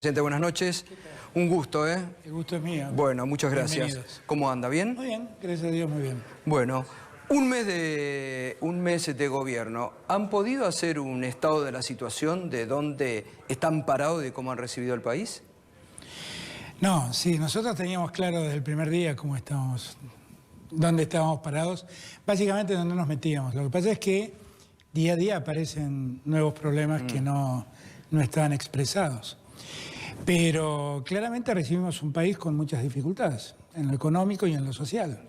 Presidente, buenas noches. Un gusto, ¿eh? El gusto es mío. Bueno, muchas gracias. Bienvenidos. ¿Cómo anda? ¿Bien? Muy bien, gracias a Dios, muy bien. Bueno, un mes de gobierno. ¿Han podido hacer un estado de la situación de dónde están parados y de cómo han recibido el país? No, sí, nosotros teníamos claro desde el primer día cómo estábamos, dónde estábamos parados, básicamente dónde nos metíamos. Lo que pasa es que día a día aparecen nuevos problemas que no estaban expresados. Pero claramente recibimos un país con muchas dificultades, en lo económico y en lo social.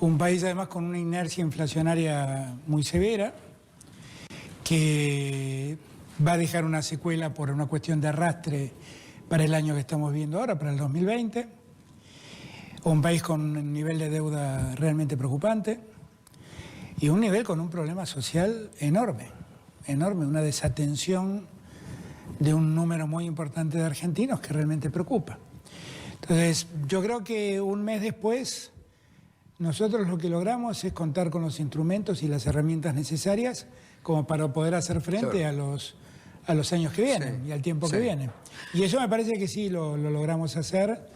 Un país además con una inercia inflacionaria muy severa, que va a dejar una secuela por una cuestión de arrastre para el año que estamos viendo ahora, para el 2020. Un país con un nivel de deuda realmente preocupante y un nivel con un problema social enorme, una desatención de un número muy importante de argentinos que realmente preocupa. Entonces, yo creo que un mes después, nosotros lo que logramos es contar con los instrumentos y las herramientas necesarias como para poder hacer frente a los años que vienen y al tiempo que viene. Y eso me parece que sí lo logramos hacer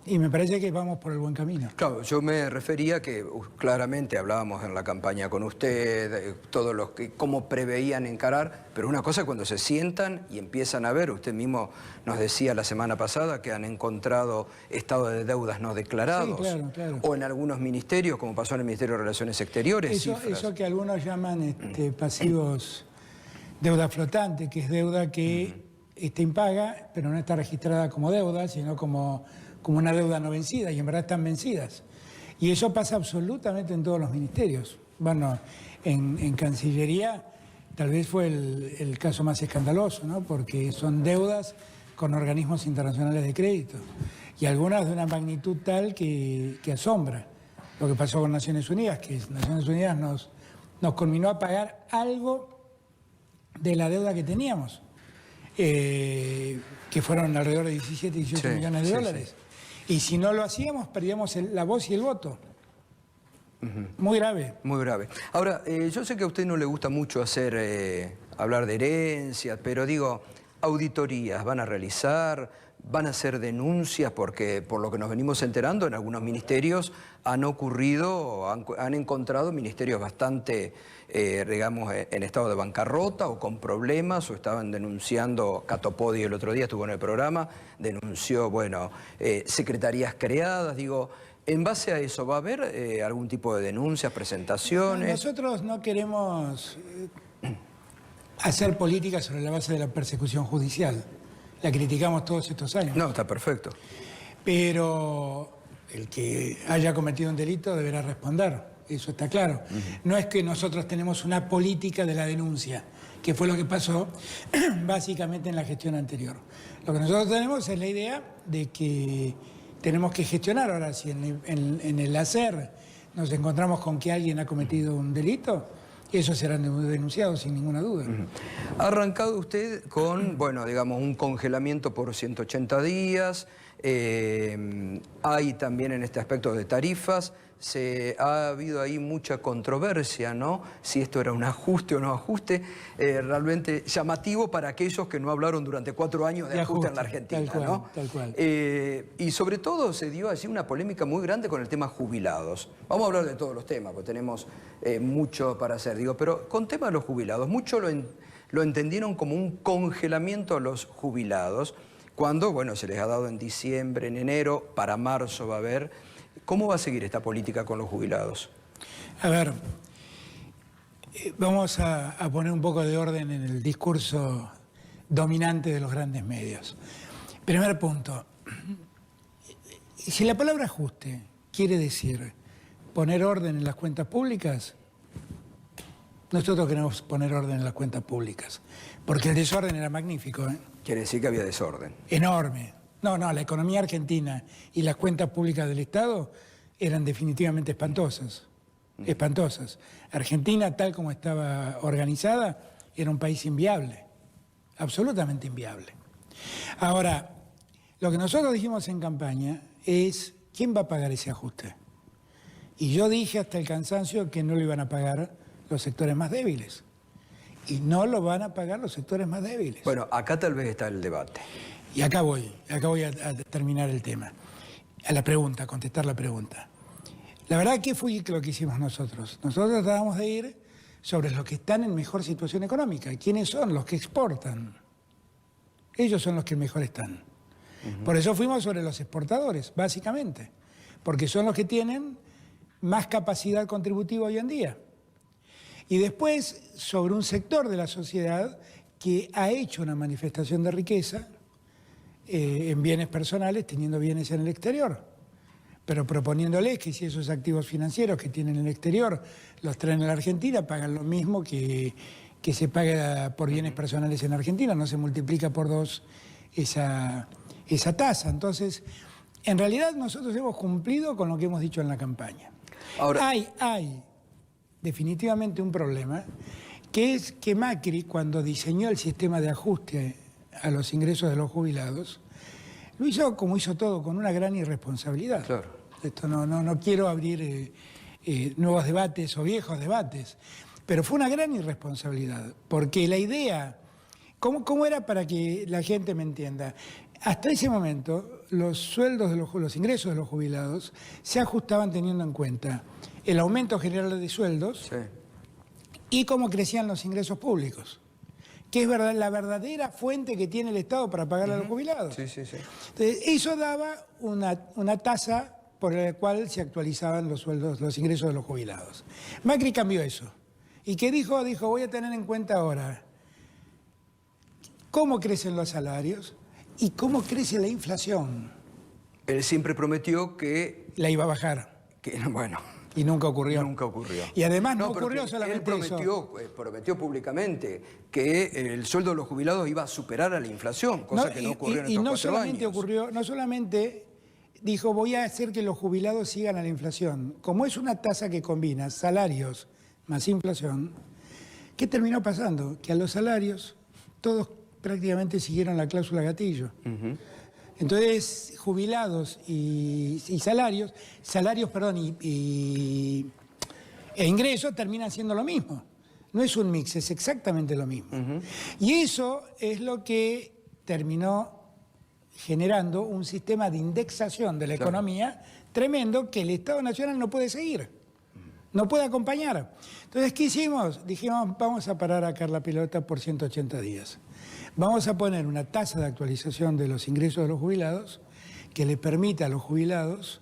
y me parece que vamos por el buen camino. Claro, yo me refería que claramente hablábamos en la campaña con usted, todos los que cómo preveían encarar, pero una cosa es cuando se sientan y empiezan a ver, usted mismo nos decía la semana pasada que han encontrado estado de deudas no declarados, sí, claro. O en algunos ministerios, como pasó en el Ministerio de Relaciones Exteriores. Eso que algunos llaman pasivos, deuda flotante, que es deuda que está impaga, pero no está registrada como deuda, sino como una deuda no vencida, y en verdad están vencidas. Y eso pasa absolutamente en todos los ministerios. Bueno, en Cancillería tal vez fue el caso más escandaloso, ¿no? Porque son deudas con organismos internacionales de crédito, y algunas de una magnitud tal que asombra. Lo que pasó con Naciones Unidas, que Naciones Unidas nos conminó a pagar algo de la deuda que teníamos, que fueron alrededor de 17, 18 millones de dólares. Y si no lo hacíamos, perdíamos la voz y el voto. Muy grave. Muy grave. Ahora, yo sé que a usted no le gusta mucho hablar de herencias, pero digo, auditorías van a realizar, van a hacer denuncias, porque por lo que nos venimos enterando, en algunos ministerios han encontrado ministerios bastante, digamos, en estado de bancarrota o con problemas, o estaban denunciando. Catopodi el otro día estuvo en el programa, denunció, bueno, secretarías creadas, digo. En base a eso, ¿va a haber algún tipo de denuncias, presentaciones? Nosotros no queremos hacer política sobre la base de la persecución judicial. La criticamos todos estos años. No, está perfecto. Pero el que haya cometido un delito deberá responder, eso está claro. No es que nosotros tenemos una política de la denuncia, que fue lo que pasó básicamente en la gestión anterior. Lo que nosotros tenemos es la idea de que tenemos que gestionar. Ahora, si en el hacer nos encontramos con que alguien ha cometido un delito, esos serán denunciados sin ninguna duda. Ha arrancado usted con, bueno, digamos, un congelamiento por 180 días. Hay también en este aspecto de tarifas. Ha habido ahí mucha controversia, ¿no? Si esto era un ajuste o no ajuste. Realmente llamativo para aquellos que no hablaron durante 4 años de ajuste en la Argentina, tal cual, ¿no? Tal cual. Y sobre todo se dio allí una polémica muy grande con el tema jubilados. Vamos a hablar de todos los temas, porque tenemos mucho para hacer, digo, pero con tema de los jubilados, muchos lo entendieron como un congelamiento a los jubilados, cuando, bueno, se les ha dado en diciembre, en enero, para marzo va a haber. ¿Cómo va a seguir esta política con los jubilados? A ver, vamos a poner un poco de orden en el discurso dominante de los grandes medios. Primer punto, si la palabra ajuste quiere decir poner orden en las cuentas públicas, nosotros queremos poner orden en las cuentas públicas, porque el desorden era magnífico, ¿eh? Quiere decir que había desorden. Enorme. No, la economía argentina y las cuentas públicas del Estado eran definitivamente espantosas. Espantosas. Argentina, tal como estaba organizada, era un país inviable. Absolutamente inviable. Ahora, lo que nosotros dijimos en campaña es, ¿quién va a pagar ese ajuste? Y yo dije hasta el cansancio que no lo iban a pagar los sectores más débiles. y no lo van a pagar los sectores más débiles. Bueno, acá tal vez está el debate. Y acá voy a terminar el tema, a la pregunta, a contestar la pregunta. La verdad, ¿qué fue lo que hicimos nosotros? Nosotros tratábamos de ir sobre los que están en mejor situación económica. ¿Quiénes son? Los que exportan. Ellos son los que mejor están. Por eso fuimos sobre los exportadores, básicamente, porque son los que tienen más capacidad contributiva hoy en día. Y después, sobre un sector de la sociedad que ha hecho una manifestación de riqueza en bienes personales, teniendo bienes en el exterior, pero proponiéndoles que si esos activos financieros que tienen en el exterior los traen a la Argentina, pagan lo mismo que se paga por bienes personales en Argentina, no se multiplica por 2 esa tasa. Entonces, en realidad nosotros hemos cumplido con lo que hemos dicho en la campaña. Ahora, hay definitivamente un problema, que es que Macri, cuando diseñó el sistema de ajuste a los ingresos de los jubilados, lo hizo como hizo todo, con una gran irresponsabilidad. Claro. Esto no quiero abrir nuevos debates o viejos debates, pero fue una gran irresponsabilidad, porque la idea, ¿cómo era para que la gente me entienda? Hasta ese momento, los sueldos de los ingresos de los jubilados se ajustaban teniendo en cuenta el aumento general de sueldos, sí, y cómo crecían los ingresos públicos, que es la verdadera fuente que tiene el Estado para pagarle a los jubilados. Sí, sí, sí. Entonces, eso daba una tasa por la cual se actualizaban los sueldos, los ingresos de los jubilados. Macri cambió eso. ¿Y qué dijo? Dijo, voy a tener en cuenta ahora cómo crecen los salarios y cómo crece la inflación. Él siempre prometió que... la iba a bajar. Bueno... Y nunca ocurrió. Nunca ocurrió. Y además no ocurrió solamente eso. Él prometió públicamente que el sueldo de los jubilados iba a superar a la inflación, cosa que no ocurrió en estos 4 años. No solamente dijo, voy a hacer que los jubilados sigan a la inflación. Como es una tasa que combina salarios más inflación, ¿qué terminó pasando? Que a los salarios todos prácticamente siguieron la cláusula gatillo. Entonces, jubilados e ingresos terminan siendo lo mismo. No es un mix, es exactamente lo mismo. Y eso es lo que terminó generando un sistema de indexación de la economía tremendo que el Estado Nacional no puede seguir, no puede acompañar. Entonces, ¿qué hicimos? Dijimos, vamos a parar acá la pelota por 180 días. Vamos a poner una tasa de actualización de los ingresos de los jubilados que le permita a los jubilados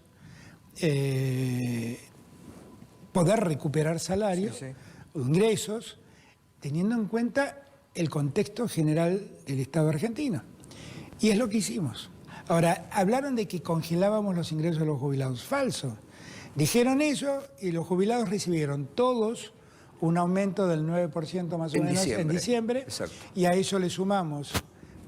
poder recuperar salarios o ingresos teniendo en cuenta el contexto general del Estado argentino. Y es lo que hicimos. Ahora, hablaron de que congelábamos los ingresos de los jubilados. Falso. Dijeron eso y los jubilados recibieron todos un aumento del 9% más o menos en diciembre. Exacto. Y a eso le sumamos,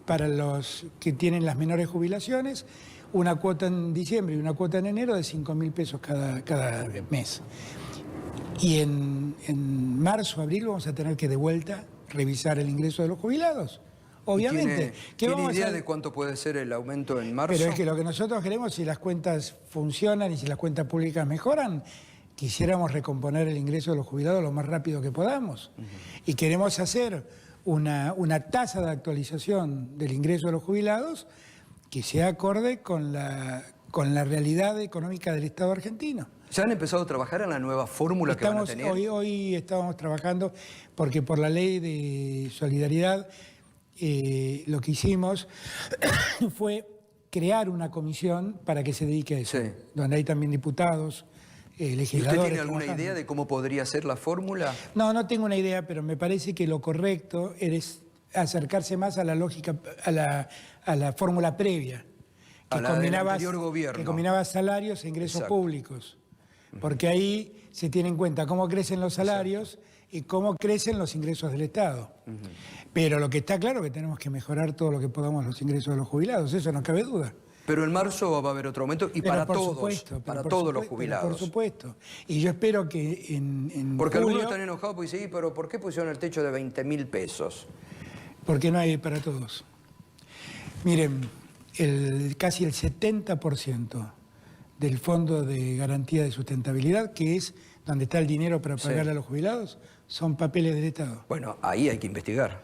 para los que tienen las menores jubilaciones, una cuota en diciembre y una cuota en enero de 5.000 pesos cada mes. Y en marzo, abril vamos a tener que de vuelta revisar el ingreso de los jubilados. Obviamente. ¿Tiene idea de cuánto puede ser el aumento en marzo? Pero es que lo que nosotros queremos, si las cuentas funcionan y si las cuentas públicas mejoran, quisiéramos recomponer el ingreso de los jubilados lo más rápido que podamos. Y queremos hacer una tasa de actualización del ingreso de los jubilados que sea acorde con la realidad económica del Estado argentino. ¿Ya han empezado a trabajar en la nueva fórmula que van a tener? Hoy estábamos trabajando porque por la ley de solidaridad lo que hicimos fue crear una comisión para que se dedique a eso, donde hay también diputados, legisladores. ¿Usted tiene alguna idea de cómo podría ser la fórmula? No tengo una idea, pero me parece que lo correcto es acercarse más a la lógica, a la fórmula previa, que combinaba salarios e ingresos públicos. Porque ahí se tiene en cuenta cómo crecen los salarios y cómo crecen los ingresos del Estado. Pero lo que está claro es que tenemos que mejorar todo lo que podamos los ingresos de los jubilados, eso no cabe duda. Pero en marzo va a haber otro aumento y para todos los jubilados. Por supuesto. Y yo espero que en porque julio, algunos están enojados porque dicen, pero ¿por qué pusieron el techo de 20.000 pesos? Porque no hay para todos. Miren, casi el 70% del Fondo de Garantía de Sustentabilidad, que es donde está el dinero para pagarle a los jubilados, son papeles del Estado. Bueno, ahí hay que investigar.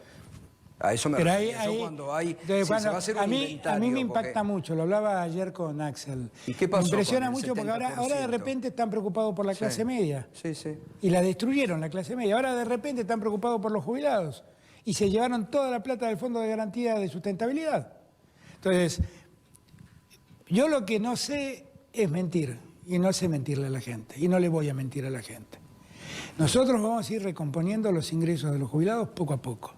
A eso me Pero refiero. Yo cuando hay... entonces, si bueno, se va a hacer un a mí inventario, me impacta porque- mucho, lo hablaba ayer con Axel. ¿Y qué pasó Me impresiona con el mucho porque ahora de 70%? repente están preocupados por la Sí. clase media. Sí, sí. Y la destruyeron, la clase media. Ahora de repente están preocupados por los jubilados. Y se llevaron toda la plata del Fondo de Garantía de Sustentabilidad. Entonces, yo lo que no sé es mentir. Y no sé mentirle a la gente. Y no le voy a mentir a la gente. Nosotros vamos a ir recomponiendo los ingresos de los jubilados poco a poco.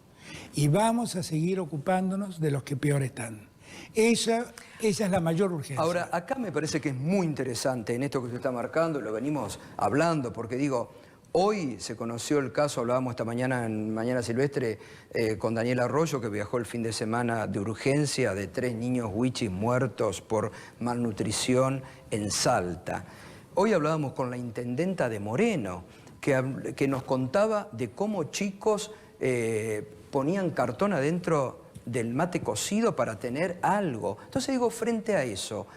Y vamos a seguir ocupándonos de los que peor están. Esa es la mayor urgencia. Ahora, acá me parece que es muy interesante en esto que usted está marcando, lo venimos hablando, porque digo, hoy se conoció el caso, hablábamos esta mañana en Mañana Silvestre con Daniel Arroyo, que viajó el fin de semana de urgencia de 3 niños huichis muertos por malnutrición en Salta. Hoy hablábamos con la intendenta de Moreno, que nos contaba de cómo chicos ponían cartón adentro del mate cocido para tener algo. Entonces digo, frente a eso,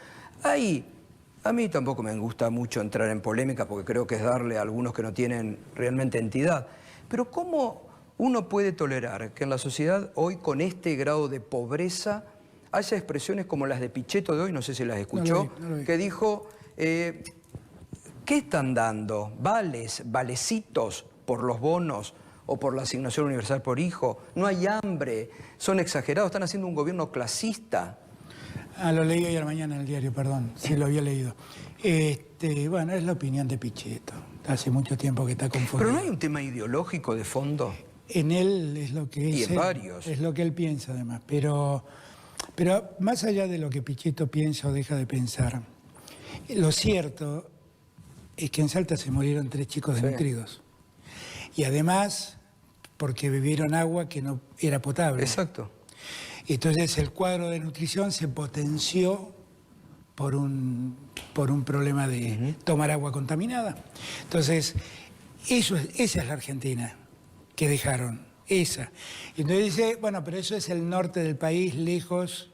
a mí tampoco me gusta mucho entrar en polémica porque creo que es darle a algunos que no tienen realmente entidad. Pero ¿cómo uno puede tolerar que en la sociedad hoy con este grado de pobreza haya expresiones como las de Pichetto de hoy, no sé si las escuchó, No lo vi. que dijo, ¿qué están dando? ¿Valecitos por los bonos o por la asignación universal por hijo? No hay hambre, son exagerados, están haciendo un gobierno clasista. Lo leí ayer mañana en el diario, perdón, si lo había leído. Bueno, es la opinión de Pichetto. Hace mucho tiempo que está confundido. Pero no hay un tema ideológico de fondo. En él es lo que es. Y en varios. Es lo que él piensa, además. Pero más allá de lo que Pichetto piensa o deja de pensar, lo cierto es que en Salta se murieron 3 chicos desnutridos. Y además, porque bebieron agua que no era potable. Exacto. Entonces el cuadro de nutrición se potenció por un problema de tomar agua contaminada. Entonces, esa es la Argentina que dejaron, esa. Y entonces dice, bueno, pero eso es el norte del país, lejos.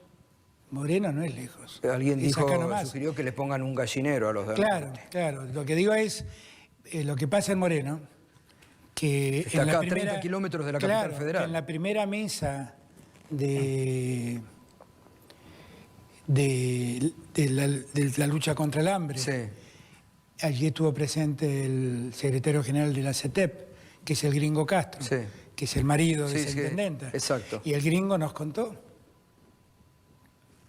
Moreno no es lejos. Alguien Es dijo, acá nomás. sugirió que le pongan un gallinero a los de Claro, claro. Lo que digo es, lo que pasa en Moreno, que Está en la acá a primera, 30 kilómetros de la capital federal. En la primera mesa de la lucha contra el hambre, Sí. allí estuvo presente el secretario general de la CETEP, que es el gringo Castro, Sí. que es el marido de Sí, esa sí, intendenta. exacto. Y el gringo nos contó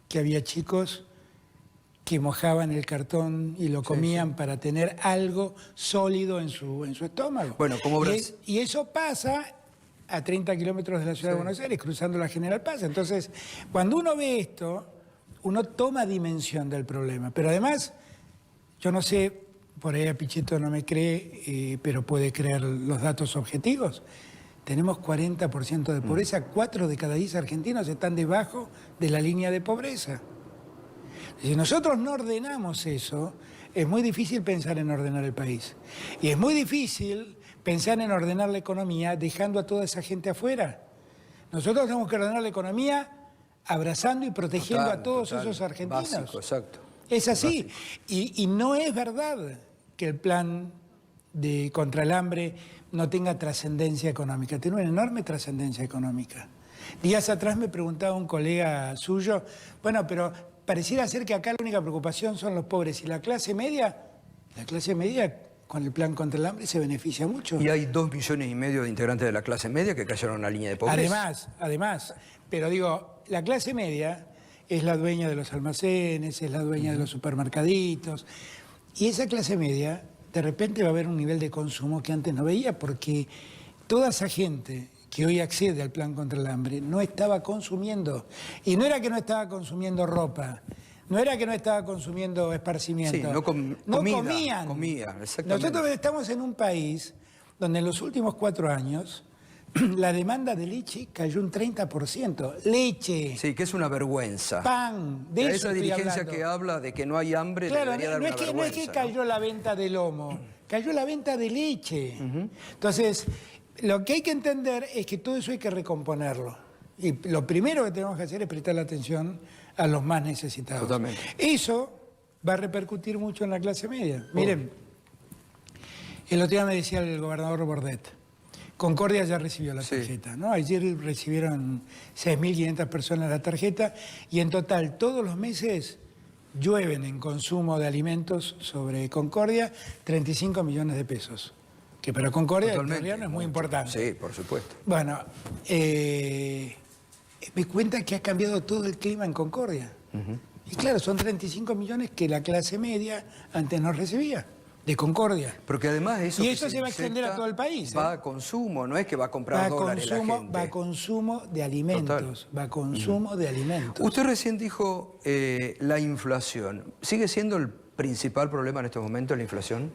que había chicos que mojaban el cartón y lo comían para tener algo sólido en su estómago. Bueno, como y eso pasa a 30 kilómetros de la ciudad de Buenos Aires, cruzando la General Paz. Entonces, cuando uno ve esto, uno toma dimensión del problema. Pero además, yo no sé, por ahí a Pichetto no me cree, pero puede creer los datos objetivos. Tenemos 40% de pobreza, 4 de cada 10 argentinos están debajo de la línea de pobreza. Si nosotros no ordenamos eso, es muy difícil pensar en ordenar el país. Y es muy difícil pensar en ordenar la economía dejando a toda esa gente afuera. Nosotros tenemos que ordenar la economía abrazando y protegiendo a todos esos argentinos. Básico, exacto. Es así. Y no es verdad que el plan contra el hambre no tenga trascendencia económica. Tiene una enorme trascendencia económica. Días atrás me preguntaba un colega suyo, bueno, pero pareciera ser que acá la única preocupación son los pobres. ¿Y la clase media? La clase media con el plan contra el hambre se beneficia mucho. Y hay 2,5 millones de integrantes de la clase media que cayeron en la línea de pobreza. Además, pero digo, la clase media es la dueña de los almacenes, es la dueña de los supermercaditos, y esa clase media de repente va a haber un nivel de consumo que antes no veía, porque toda esa gente que hoy accede al plan contra el hambre no estaba consumiendo, y no era que no estaba consumiendo ropa, no era que no estaba consumiendo esparcimiento. Sí, no comían. Comía, exactamente. Nosotros estamos en un país donde en los últimos 4 años la demanda de leche cayó un 30%. Leche. Sí, que es una vergüenza. Pan. De eso esa estoy dirigencia hablando. que habla de que no hay hambre Claro, debería dar no una es vergüenza. que cayó la venta de lomo, cayó la venta de leche. Entonces, lo que hay que entender es que todo eso hay que recomponerlo. Y lo primero que tenemos que hacer es prestarle atención a los más necesitados. Totalmente. Eso va a repercutir mucho en la clase media. Miren, el otro día me decía el gobernador Bordet, Concordia ya recibió la tarjeta, ¿no? Ayer recibieron 6.500 personas la tarjeta y en total todos los meses llueven en consumo de alimentos sobre Concordia 35 millones de pesos, que para Concordia en realidad no es muy importante. Sí, por supuesto. Bueno, me cuenta que ha cambiado todo el clima en Concordia. Y claro, son 35 millones que la clase media antes no recibía. De Concordia. Porque además eso... Y eso se va a extender a todo el país. Va a consumo, no es que va a comprar dólares la gente. Va a consumo de alimentos. Total. Va a consumo de alimentos. Usted recién dijo la inflación. ¿Sigue siendo el principal problema en estos momentos la inflación?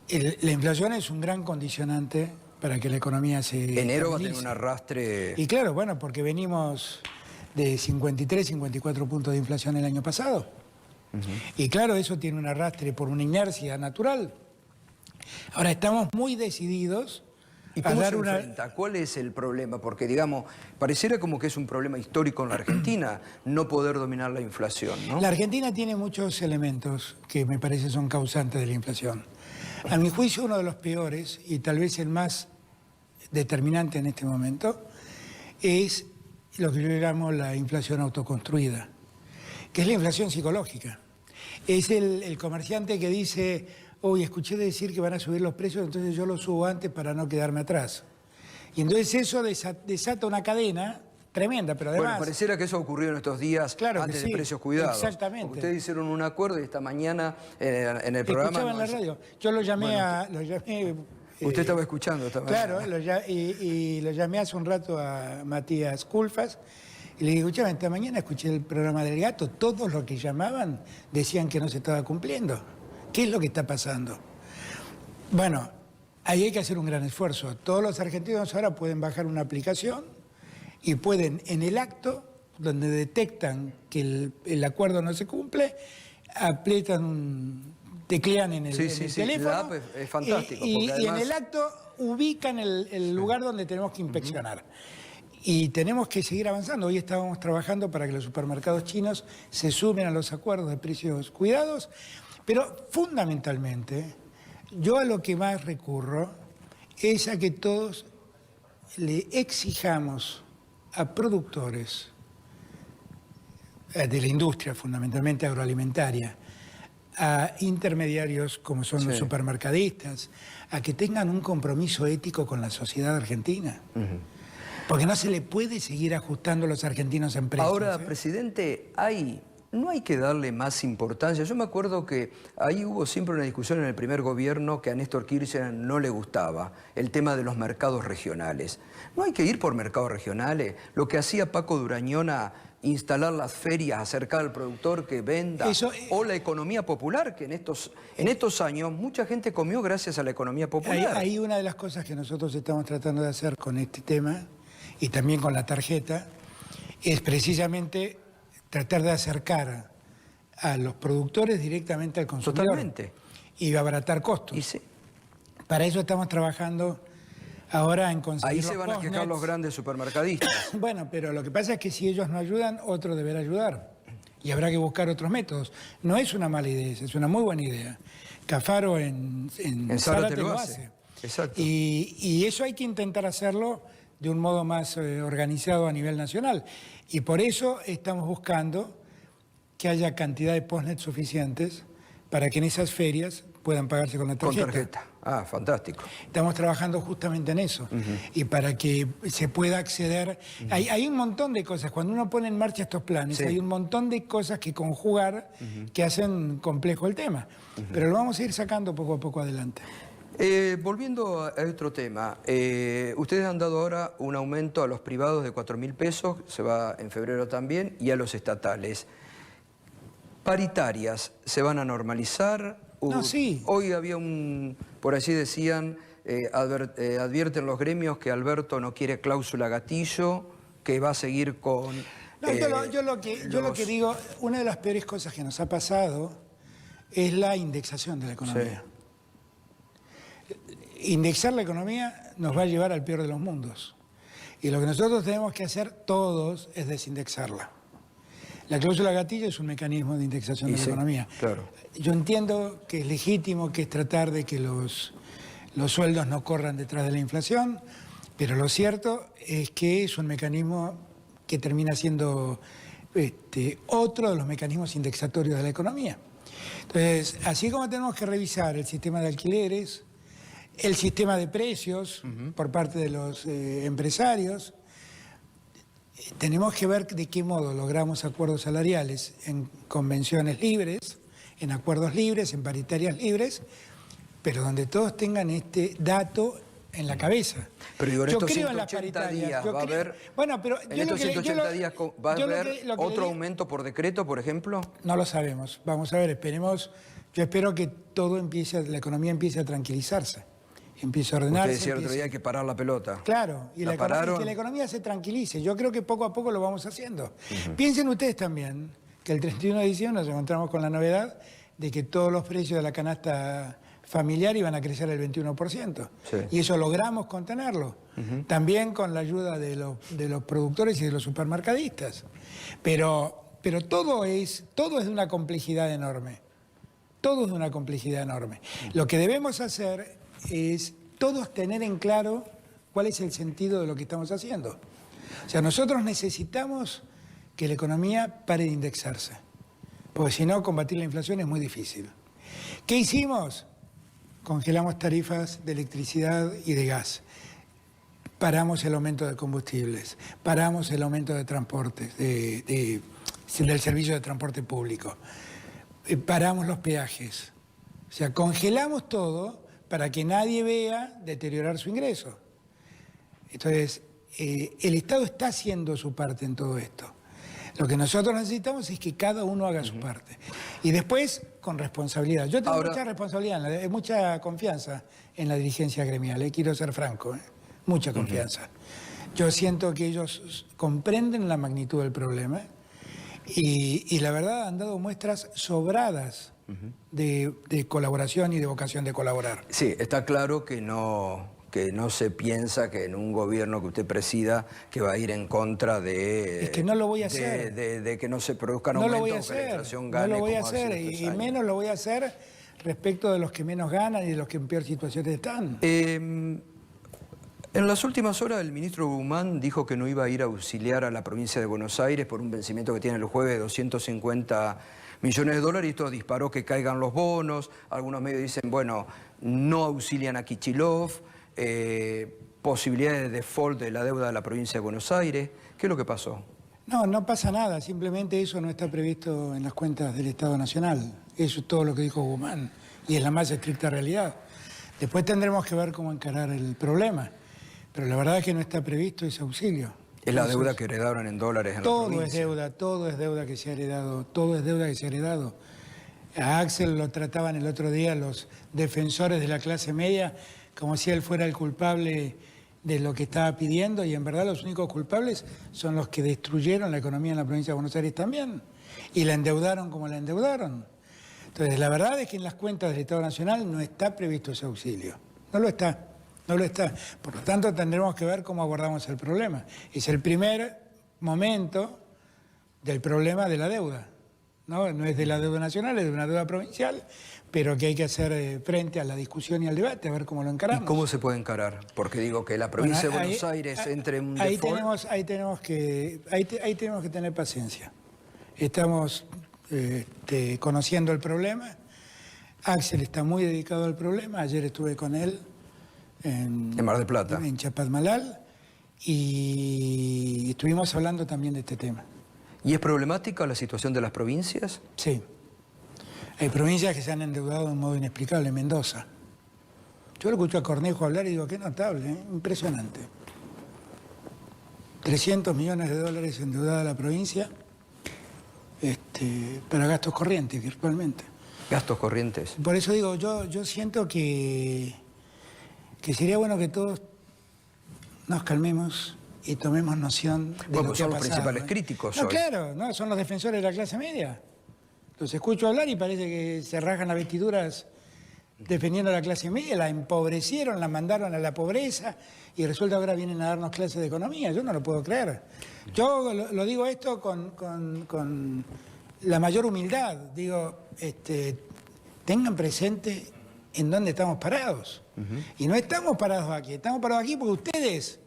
La inflación es un gran condicionante para que la economía se Enero va a tener un arrastre... Y claro, bueno, porque venimos de 53, 54 puntos de inflación el año pasado. Y claro, eso tiene un arrastre por una inercia natural. Ahora, estamos muy decididos ¿Y cómo se enfrenta? ¿Cuál es el problema? Porque, digamos, pareciera como que es un problema histórico en la Argentina no poder dominar la inflación, ¿no? La Argentina tiene muchos elementos que me parece son causantes de la inflación. A mi juicio, uno de los peores, y tal vez el más determinante en este momento, es lo que yo llamo la inflación autoconstruida, que es la inflación psicológica. Es el comerciante que dice, hoy escuché decir que van a subir los precios, entonces yo los subo antes para no quedarme atrás. Y entonces eso desata una cadena tremenda, pero además... Bueno, pareciera que eso ocurrió en estos días antes de Precios Cuidados. Exactamente. Porque ustedes hicieron un acuerdo y esta mañana en el programa... Escuchaba en la radio. Yo lo llamé usted estaba escuchando esta mañana. Claro, y lo llamé hace un rato a Matías Culfas. Y le digo, escuchame, esta mañana escuché el programa del gato, todos los que llamaban decían que no se estaba cumpliendo. ¿Qué es lo que está pasando? Bueno, ahí hay que hacer un gran esfuerzo. Todos los argentinos ahora pueden bajar una aplicación y pueden, en el acto, donde detectan que el acuerdo no se cumple, teclean en el teléfono. La app es fantástico. Y en el acto ubican el lugar donde tenemos que inspeccionar. Y tenemos que seguir avanzando. Hoy estábamos trabajando para que los supermercados chinos se sumen a los acuerdos de precios cuidados, pero fundamentalmente yo a lo que más recurro es a que todos le exijamos a productores de la industria, fundamentalmente agroalimentaria, a intermediarios como son los supermercadistas, a que tengan un compromiso ético con la sociedad argentina. Porque no se le puede seguir ajustando a los argentinos en precios. Ahora, presidente, no hay que darle más importancia. Yo me acuerdo que ahí hubo siempre una discusión en el primer gobierno que a Néstor Kirchner no le gustaba, el tema de los mercados regionales. No hay que ir por mercados regionales. Lo que hacía Paco Durañona, instalar las ferias, acercar al productor que venda, o la economía popular, que en estos años mucha gente comió gracias a la economía popular. Hay una de las cosas que nosotros estamos tratando de hacer con este tema, y también con la tarjeta, es precisamente tratar de acercar a los productores directamente al consumidor. Totalmente. Y abaratar costos. Y sí. Para eso estamos trabajando ahora en conseguir Ahí se van a quejar los grandes supermercadistas. Bueno, pero lo que pasa es que si ellos no ayudan, otro deberá ayudar. Y habrá que buscar otros métodos. No es una mala idea, es una muy buena idea. Cafaro en Zárate lo hace. Exacto. Y eso hay que intentar hacerlo de un modo más organizado a nivel nacional. Y por eso estamos buscando que haya cantidad de postnet suficientes para que en esas ferias puedan pagarse con la tarjeta. Con tarjeta. Ah, fantástico. Estamos trabajando justamente en eso. Y para que se pueda acceder... Hay un montón de cosas. Cuando uno pone en marcha estos planes, hay un montón de cosas que conjugar que hacen complejo el tema. Pero lo vamos a ir sacando poco a poco adelante. Volviendo a otro tema, ustedes han dado ahora un aumento a los privados de 4.000 pesos, se va en febrero también, y a los estatales. ¿Paritarias se van a normalizar? No, sí. Hoy había por así decían, advierten los gremios que Alberto no quiere cláusula gatillo, que va a seguir con... No, yo lo que digo, una de las peores cosas que nos ha pasado es la indexación de la economía. Sí. Indexar la economía nos va a llevar al peor de los mundos. Y lo que nosotros tenemos que hacer todos es desindexarla. La cláusula gatillo es un mecanismo de indexación de la economía. Claro. Yo entiendo que es legítimo, que es tratar de que los sueldos no corran detrás de la inflación, Pero lo cierto es que es un mecanismo que termina siendo otro de los mecanismos indexatorios de la economía. Entonces, así como tenemos que revisar el sistema de alquileres, el sistema de precios por parte de los empresarios, tenemos que ver de qué modo logramos acuerdos salariales en convenciones libres, en acuerdos libres, en paritarias libres, pero donde todos tengan este dato en la cabeza. Pero digo, en yo estos creo en las 180 paritarias. días Yo va a creo- haber... Bueno, pero En estos 180 días va a haber otro aumento por decreto, por ejemplo. No lo sabemos. Vamos a ver, esperemos. Yo espero que todo empiece, la economía empiece a tranquilizarse, empiece a ordenarse. Usted decía el otro día hay que parar la pelota. Claro, y ¿La que pararon? la economía se tranquilice. Yo creo que poco a poco lo vamos haciendo. Piensen ustedes también que el 31 de diciembre nos encontramos con la novedad de que todos los precios de la canasta familiar iban a crecer el 21%. Sí. Y eso logramos contenerlo. También con la ayuda de los productores y de los supermercadistas. Pero todo es de una complejidad enorme. Todo es de una complejidad enorme. Lo que debemos hacer es todos tener en claro cuál es el sentido de lo que estamos haciendo. O sea, nosotros necesitamos que la economía pare de indexarse, porque si no, combatir la inflación es muy difícil. ¿Qué hicimos? Congelamos tarifas de electricidad y de gas. Paramos el aumento de combustibles, paramos el aumento de transportes, del servicio de transporte público, paramos los peajes. O sea, congelamos todo para que nadie vea deteriorar su ingreso. Entonces, el Estado está haciendo su parte en todo esto. Lo que nosotros necesitamos es que cada uno haga su parte. Y después, con responsabilidad. Yo tengo mucha responsabilidad, mucha confianza en la dirigencia gremial, quiero ser franco, mucha confianza. Yo siento que ellos comprenden la magnitud del problema y la verdad han dado muestras sobradas de colaboración y de vocación de colaborar. Sí, está claro que no se piensa que en un gobierno que usted presida que va a ir en contra de... Es que no lo voy a hacer. De que no se produzcan No lo aumentos voy a o que la hacer, inflación gane. no lo voy a como hace hacer, estos y años. menos lo voy a hacer respecto de los que menos ganan y de los que en peor situación están. En las últimas horas el ministro Guzmán dijo que no iba a ir a auxiliar a la provincia de Buenos Aires por un vencimiento que tiene el jueves de 250 millones de dólares y esto disparó que caigan los bonos. Algunos medios dicen, bueno, no auxilian a Kicillof, posibilidades de default de la deuda de la provincia de Buenos Aires. ¿Qué es lo que pasó? No pasa nada, simplemente eso no está previsto en las cuentas del Estado Nacional. Eso es todo lo que dijo Guzmán y es la más estricta realidad. Después tendremos que ver cómo encarar el problema, pero la verdad es que no está previsto ese auxilio. Es la deuda que heredaron en dólares en la Todo provincia. todo es deuda que se ha heredado, todo es deuda que se ha heredado. A Axel lo trataban el otro día los defensores de la clase media como si él fuera el culpable de lo que estaba pidiendo y en verdad los únicos culpables son los que destruyeron la economía en la provincia de Buenos Aires también y la endeudaron como la endeudaron. Entonces, la verdad es que en las cuentas del Estado Nacional no está previsto ese auxilio, no lo está. Por lo tanto, tendremos que ver cómo abordamos el problema. Es el primer momento del problema de la deuda. No es de la deuda nacional, es de una deuda provincial, pero que hay que hacer frente a la discusión y al debate, a ver cómo lo encaramos. ¿Y cómo se puede encarar? Porque digo que la provincia de Buenos Aires entre en un default... Ahí tenemos que tener paciencia. Estamos conociendo el problema. Axel está muy dedicado al problema. Ayer estuve con él en Mar del Plata. En Chapadmalal y estuvimos hablando también de este tema. ¿Y es problemática la situación de las provincias? Sí. Hay provincias que se han endeudado de un modo inexplicable. Mendoza. Yo lo escucho a Cornejo hablar y digo, qué notable, impresionante. 300 millones de dólares endeudada la provincia para gastos corrientes, virtualmente. Gastos corrientes. Por eso digo, yo siento que sería bueno que todos nos calmemos y tomemos noción de lo que son ha los pasado, principales críticos hoy. Claro, no, son los defensores de la clase media. Los escucho hablar y parece que se rasgan las vestiduras defendiendo a la clase media, la empobrecieron, la mandaron a la pobreza y resulta que ahora vienen a darnos clases de economía. Yo no lo puedo creer. Yo lo digo esto con la mayor humildad. Digo, tengan presente en dónde estamos parados. Y no estamos parados aquí porque ustedes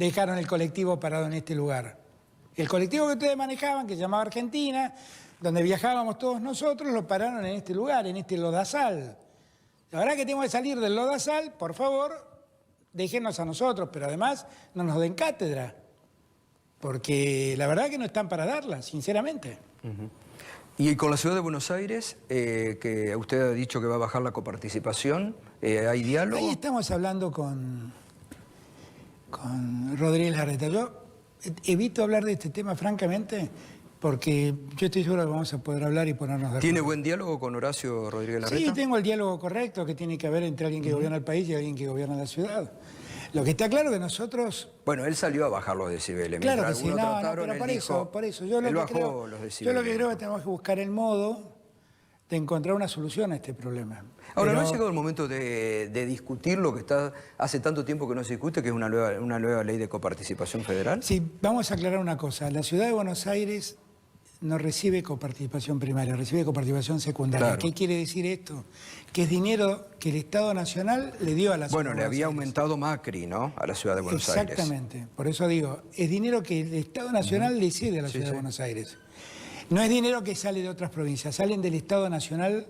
dejaron el colectivo parado en este lugar. El colectivo que ustedes manejaban, que se llamaba Argentina, donde viajábamos todos nosotros, lo pararon en este lugar, en este lodazal. La verdad que tengo que salir del lodazal, por favor, déjenos a nosotros, pero además no nos den cátedra, porque la verdad que no están para darla, sinceramente. Y con la Ciudad de Buenos Aires, que usted ha dicho que va a bajar la coparticipación, ¿hay diálogo? Ahí estamos hablando con Rodríguez Larreta. Yo evito hablar de este tema, francamente, porque yo estoy seguro que vamos a poder hablar y ponernos de acuerdo. ¿Tiene buen diálogo con Horacio Rodríguez Larreta? Sí, tengo el diálogo correcto que tiene que haber entre alguien que gobierna el país y alguien que gobierna la ciudad. Lo que está claro que nosotros... Bueno, él salió a bajar los decibeles. Claro que sí, algunos no, trataron, pero él dijo, por eso. Yo lo que creo es que tenemos que buscar el modo de encontrar una solución a este problema. Ahora, Pero... ¿no ha llegado el momento de discutir lo que está hace tanto tiempo que no se discute, que es una nueva ley de coparticipación federal? Sí, vamos a aclarar una cosa. La Ciudad de Buenos Aires no recibe coparticipación primaria, recibe coparticipación secundaria. Claro. ¿Qué quiere decir esto? Que es dinero que el Estado Nacional le dio a la Ciudad de Buenos Aires. Bueno, le había aumentado Macri, ¿no?, a la Ciudad de Buenos Aires. Exactamente. Por eso digo, es dinero que el Estado Nacional le cede a la Ciudad de Buenos Aires. No es dinero que sale de otras provincias, salen del Estado Nacional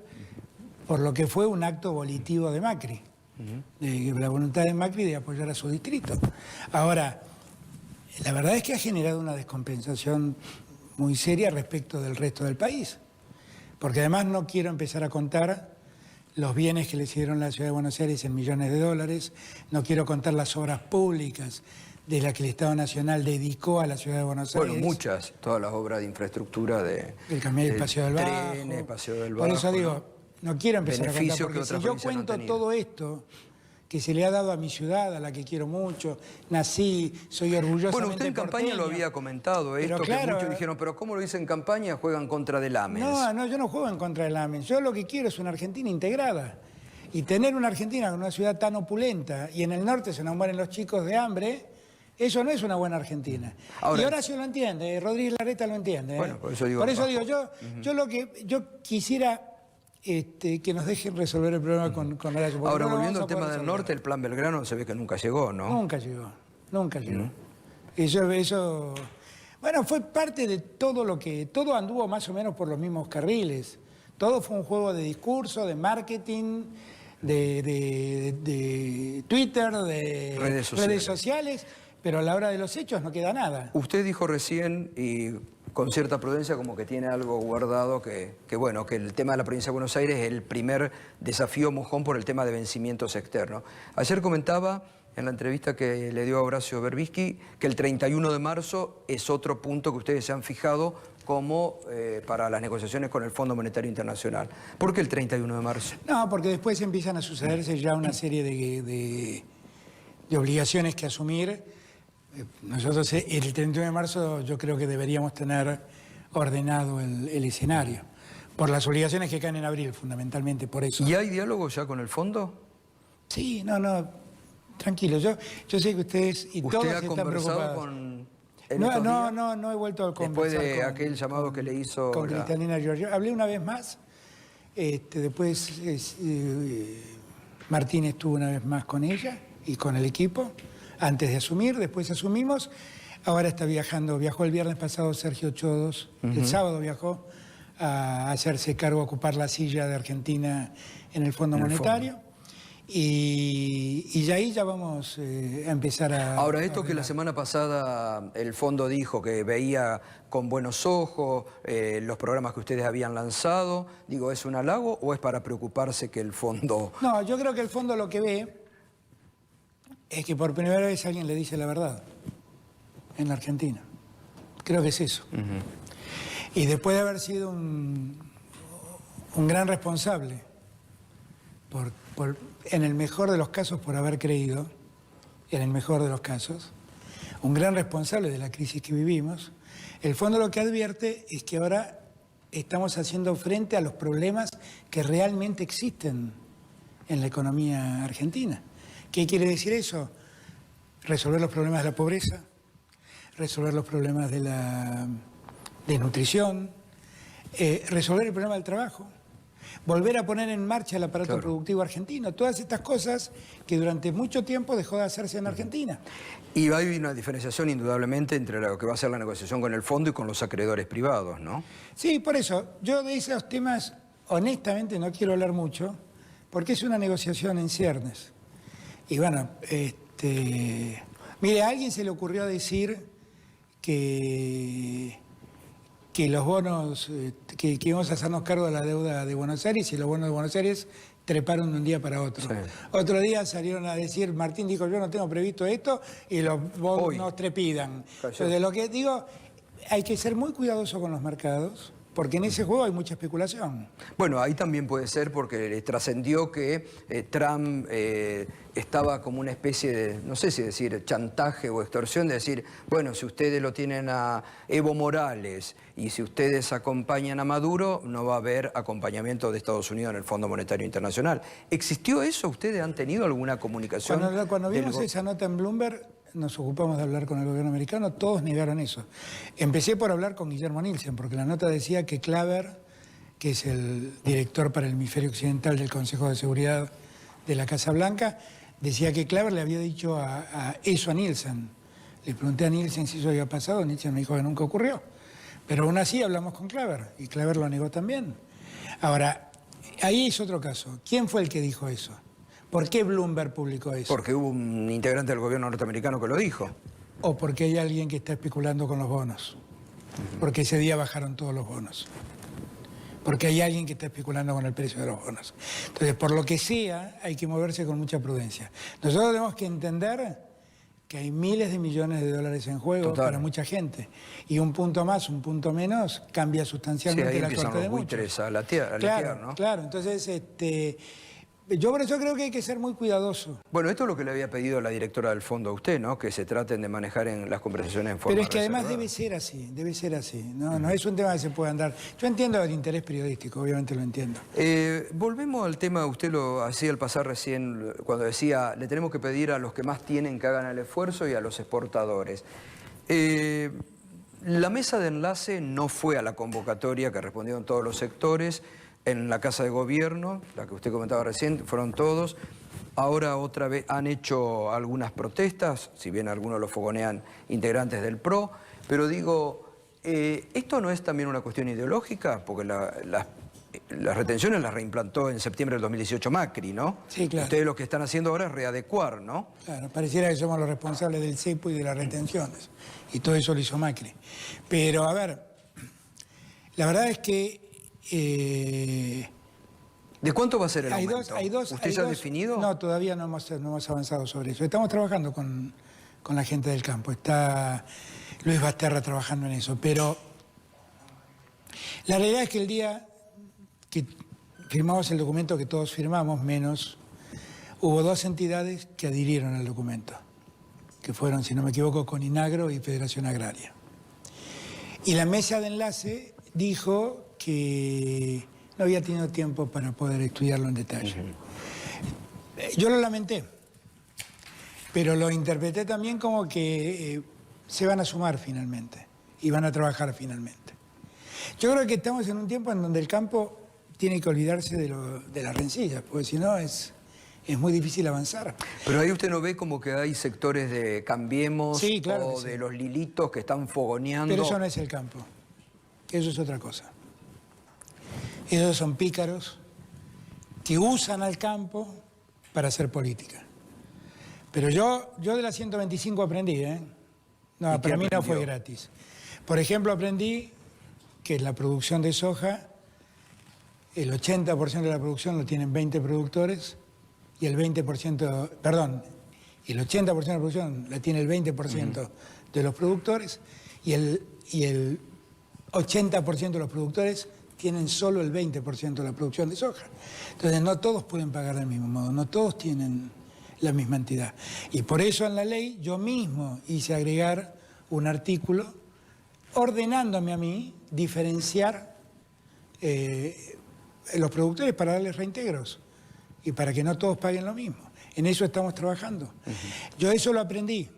por lo que fue un acto volitivo de Macri, de la voluntad de Macri de apoyar a su distrito. Ahora, la verdad es que ha generado una descompensación muy seria respecto del resto del país, porque además no quiero empezar a contar los bienes que le hicieron a la Ciudad de Buenos Aires en millones de dólares, no quiero contar las obras públicas de las que el Estado Nacional dedicó a la Ciudad de Buenos Aires. Bueno, muchas, todas las obras de infraestructura el camino del Paseo del Bajo. Trenes, Paseo del Bajo. Por eso digo, no quiero empezar a contar, porque si yo cuento todo esto que se le ha dado a mi ciudad, a la que quiero mucho, nací, soy orgullosamente Bueno, usted en campaña porteño, lo había comentado esto, pero claro, que muchos dijeron, pero ¿cómo lo dice en campaña? Juegan contra del AMES. No, yo no juego en contra del AMES. Yo lo que quiero es una Argentina integrada. Y tener una Argentina con una ciudad tan opulenta y en el norte se nos mueren los chicos de hambre, eso no es una buena Argentina. Ahora, y Horacio lo entiende, Rodríguez Larreta lo entiende. Bueno, por eso digo, yo lo que yo quisiera que nos dejen resolver el problema con Horacio. Ahora, volviendo al tema del norte, el plan Belgrano se ve que nunca llegó, ¿no? Nunca llegó. Eso, bueno, fue parte de todo lo que... Todo anduvo más o menos por los mismos carriles. Todo fue un juego de discurso, de marketing, de Twitter, de redes sociales, pero a la hora de los hechos no queda nada. Usted dijo recién, y con cierta prudencia, como que tiene algo guardado, que bueno, que el tema de la provincia de Buenos Aires es el primer desafío mojón por el tema de vencimientos externos. Ayer comentaba en la entrevista que le dio a Horacio Berbisky que el 31 de marzo es otro punto que ustedes se han fijado como para las negociaciones con el Fondo Monetario Internacional. ¿Por qué el 31 de marzo? No, porque después empiezan a sucederse ya una serie de obligaciones que asumir. Nosotros el 31 de marzo yo creo que deberíamos tener ordenado el escenario, por las obligaciones que caen en abril, fundamentalmente por eso. ¿Y hay diálogo ya con el fondo? Sí, tranquilo, yo sé que ustedes y todos están preocupados. ¿Usted ha conversado con...? No he vuelto a conversar. Después de aquel llamado que le hizo... Con Cristalina Giorgio. Hablé una vez más, después Martín estuvo una vez más con ella y con el equipo, antes de asumir, después asumimos. Ahora está viajó el viernes pasado Sergio Chodos, el sábado viajó a hacerse cargo, a ocupar la silla de Argentina en el Fondo Monetario. Y ahí ya vamos a empezar a... Ahora, esto que la semana pasada el fondo dijo que veía con buenos ojos los programas que ustedes habían lanzado, digo, ¿es un halago o es para preocuparse que el fondo...? No, yo creo que el fondo lo que ve es que por primera vez alguien le dice la verdad en la Argentina. Creo que es eso. Y después de haber sido un gran responsable, en el mejor de los casos por haber creído, en el mejor de los casos, un gran responsable de la crisis que vivimos, el fondo lo que advierte es que ahora estamos haciendo frente a los problemas que realmente existen en la economía argentina. ¿Qué quiere decir eso? Resolver los problemas de la pobreza, resolver los problemas de nutrición, resolver el problema del trabajo. volver a poner en marcha el aparato Claro. productivo argentino, todas estas cosas que durante mucho tiempo dejó de hacerse en Argentina. Y hay una diferenciación indudablemente entre lo que va a ser la negociación con el fondo y con los acreedores privados, ¿no? Sí, por eso, yo de esos temas honestamente no quiero hablar mucho, porque es una negociación en ciernes. Y bueno, mire, a alguien se le ocurrió decir que los bonos, que íbamos a hacernos cargo de la deuda de Buenos Aires, y los bonos de Buenos Aires treparon de un día para otro. Sí. Otro día salieron a decir, Martín dijo, yo no tengo previsto esto, y los bonos Hoy. nos trepidan. Cayó. Entonces, lo que digo, hay que ser muy cuidadoso con los mercados, porque en ese juego hay mucha especulación. Bueno, ahí también puede ser porque trascendió que Trump estaba como una especie de, no sé si decir chantaje o extorsión, de decir, bueno, si ustedes lo tienen a Evo Morales y si ustedes acompañan a Maduro, no va a haber acompañamiento de Estados Unidos en el Fondo Monetario Internacional. ¿Existió eso? ¿Ustedes han tenido alguna comunicación? Cuando del vimos esa nota en Bloomberg, nos ocupamos de hablar con el gobierno americano, todos negaron eso. Empecé por hablar con Guillermo Nielsen, porque la nota decía que Claver, que es el director para el hemisferio occidental del Consejo de Seguridad de la Casa Blanca, decía que Claver le había dicho eso a Nielsen. Le pregunté a Nielsen si eso había pasado, Nielsen me dijo que nunca ocurrió. Pero aún así hablamos con Claver, y Claver lo negó también. Ahora, ahí es otro caso. ¿Quién fue el que dijo eso? ¿Por qué Bloomberg publicó eso? Porque hubo un integrante del gobierno norteamericano que lo dijo. O porque hay alguien que está especulando con los bonos. Porque ese día bajaron todos los bonos. Porque hay alguien que está especulando con el precio de los bonos. Entonces, por lo que sea, hay que moverse con mucha prudencia. Nosotros tenemos que entender que hay miles de millones de dólares en juego Total. para mucha gente. Y un punto más, un punto menos, cambia Sí, sustancialmente ahí la empiezan suerte los de muchos. buitres a latear, Claro, ¿no? claro. Entonces, yo por eso creo que hay que ser muy cuidadoso. Bueno, esto es lo que le había pedido la directora del fondo a usted, ¿no? Que se traten de manejar en las conversaciones en forma Pero es que además reservada. debe ser así. No es un tema que se pueda andar. Yo entiendo el interés periodístico, obviamente lo entiendo. Volvemos al tema, usted lo hacía al pasar recién, cuando decía, le tenemos que pedir a los que más tienen que hagan el esfuerzo y a los exportadores. La mesa de enlace no fue a la convocatoria que respondieron todos los sectores. En la Casa de Gobierno, la que usted comentaba recién, fueron todos. Ahora otra vez han hecho algunas protestas, si bien algunos lo fogonean integrantes del PRO, pero digo, ¿esto no es también una cuestión ideológica? Porque las retenciones las reimplantó en septiembre del 2018 Macri, ¿no? Sí, claro. Ustedes lo que están haciendo ahora es readecuar, ¿no? Claro, pareciera que somos los responsables del cepo y de las retenciones. Y todo eso lo hizo Macri. Pero, a ver, la verdad es que ¿De cuánto va a ser el hay aumento? dos, ¿Usted ya ha definido? No, todavía no hemos avanzado sobre eso. Estamos trabajando con la gente del campo. Está Luis Basterra trabajando en eso. Pero la realidad es que el día que firmamos el documento, que todos firmamos, menos, hubo dos entidades que adhirieron al documento, que fueron, si no me equivoco, Coninagro y Federación Agraria. Y la mesa de enlace dijo que no había tenido tiempo para poder estudiarlo en detalle. Yo lo lamenté, pero lo interpreté también como que se van a sumar finalmente y van a trabajar finalmente. Yo creo que estamos en un tiempo en donde el campo tiene que olvidarse de las rencillas, porque si no es muy difícil avanzar. Pero ahí usted no ve como que hay sectores de Cambiemos Sí, claro o que sí. de los Lilitos que están fogoneando. Pero eso no es el campo, eso es otra cosa. Esos son pícaros que usan al campo para hacer política. Pero yo de la 125 aprendí, ¿eh? No, ¿Y qué para mí no aprendió? fue gratis. Por ejemplo, aprendí que la producción de soja, el 80% de la producción lo tienen 20 productores y el 20%, perdón, el 80% de la producción la tiene el 20% de los productores y el 80% de los productores tienen solo el 20% de la producción de soja. Entonces no todos pueden pagar del mismo modo, no todos tienen la misma entidad. Y por eso en la ley yo mismo hice agregar un artículo ordenándome a mí diferenciar los productores para darles reintegros y para que no todos paguen lo mismo. En eso estamos trabajando. Yo eso lo aprendí.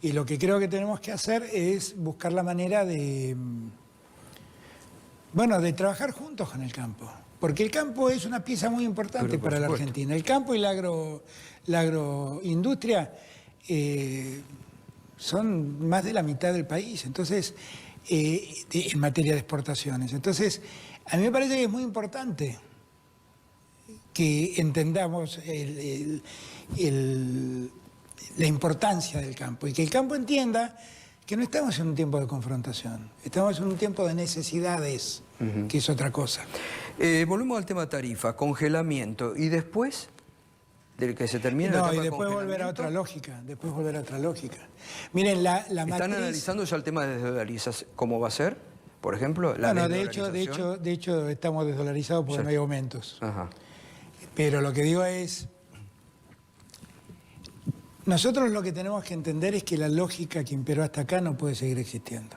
Y lo que creo que tenemos que hacer es buscar la manera de Bueno, de trabajar juntos con el campo, porque el campo es una pieza muy importante Pero, por para la supuesto. Argentina. El campo y la agroindustria son más de la mitad del país, entonces, en materia de exportaciones. Entonces, a mí me parece que es muy importante que entendamos la importancia del campo y que el campo entienda que no estamos en un tiempo de confrontación, estamos en un tiempo de necesidades, que es otra cosa. Volvemos al tema tarifa, congelamiento, y después del que se termina No, el y tema de después volver a otra lógica, Miren, la ¿Están matriz... analizando ya el tema de desdolarización? ¿Cómo va a ser? Por ejemplo, la Bueno, desdolarización. de hecho estamos desdolarizados porque Sí. no hay aumentos. Ajá. Pero lo que digo es, nosotros lo que tenemos que entender es que la lógica que imperó hasta acá no puede seguir existiendo.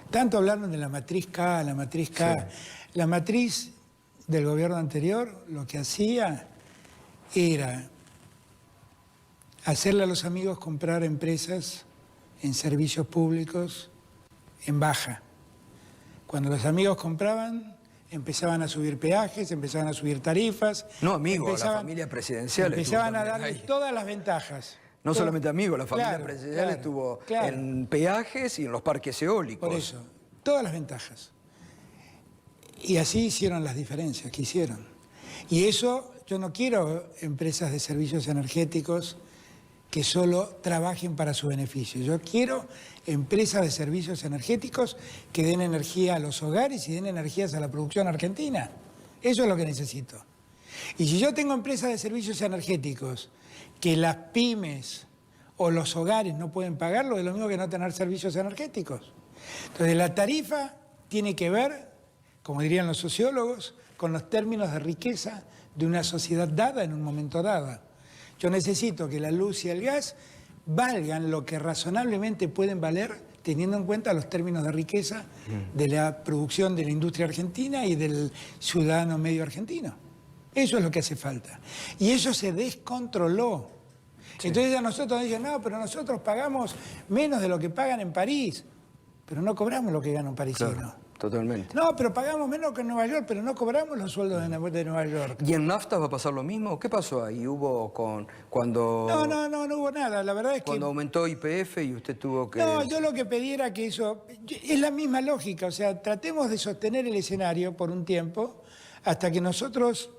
Tanto hablaron de la matriz K, la matriz K. Sí. La matriz del gobierno anterior lo que hacía era hacerle a los amigos comprar empresas en servicios públicos en baja. Cuando los amigos compraban, empezaban a subir peajes, empezaban a subir tarifas. No, amigo, la familia presidencial empezaban estuvo a también darle ahí. todas las ventajas. No solamente amigos, la familia Claro, presidencial claro, estuvo claro. en peajes y en los parques eólicos. Por eso, todas las ventajas. Y así hicieron las diferencias que hicieron. Y eso, yo no quiero empresas de servicios energéticos que solo trabajen para su beneficio. Yo quiero empresas de servicios energéticos que den energía a los hogares y den energías a la producción argentina. Eso es lo que necesito. Y si yo tengo empresas de servicios energéticos que las pymes o los hogares no pueden pagarlo, es lo mismo que no tener servicios energéticos. Entonces la tarifa tiene que ver, como dirían los sociólogos, con los términos de riqueza de una sociedad dada en un momento dado. Yo necesito que la luz y el gas valgan lo que razonablemente pueden valer teniendo en cuenta los términos de riqueza de la producción de la industria argentina y del ciudadano medio argentino. Eso es lo que hace falta. Y eso se descontroló. Sí. Entonces a nosotros nos dicen, no, pero nosotros pagamos menos de lo que pagan en París, pero no cobramos lo que gana un parisino. Claro. Totalmente. No, pero pagamos menos que en Nueva York, pero no cobramos los sueldos de Nueva York. ¿Y en NAFTA va a pasar lo mismo? ¿Qué pasó ahí? ¿Hubo cuando... No hubo nada. La verdad es cuando que... aumentó YPF y usted tuvo que... No, yo lo que pedí era que eso... Es la misma lógica, o sea, tratemos de sostener el escenario por un tiempo hasta que nosotros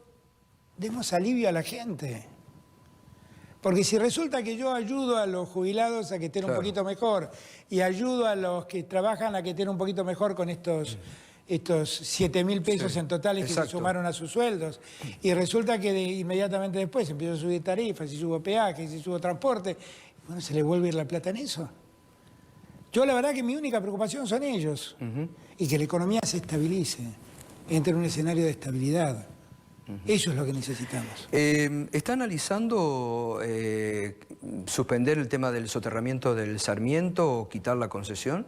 demos alivio a la gente. Porque si resulta que yo ayudo a los jubilados a que estén un poquito mejor y ayudo a los que trabajan a que estén un poquito mejor con estos 7.000 pesos en totales que se sumaron a sus sueldos, y resulta que inmediatamente después empiezo a subir tarifas, y subo peajes, y subo transporte, bueno, se le vuelve a ir la plata en eso. Yo la verdad que mi única preocupación son ellos, y que la economía se estabilice, entre en un escenario de estabilidad. Eso es lo que necesitamos. ¿Está analizando suspender el tema del soterramiento del Sarmiento o quitar la concesión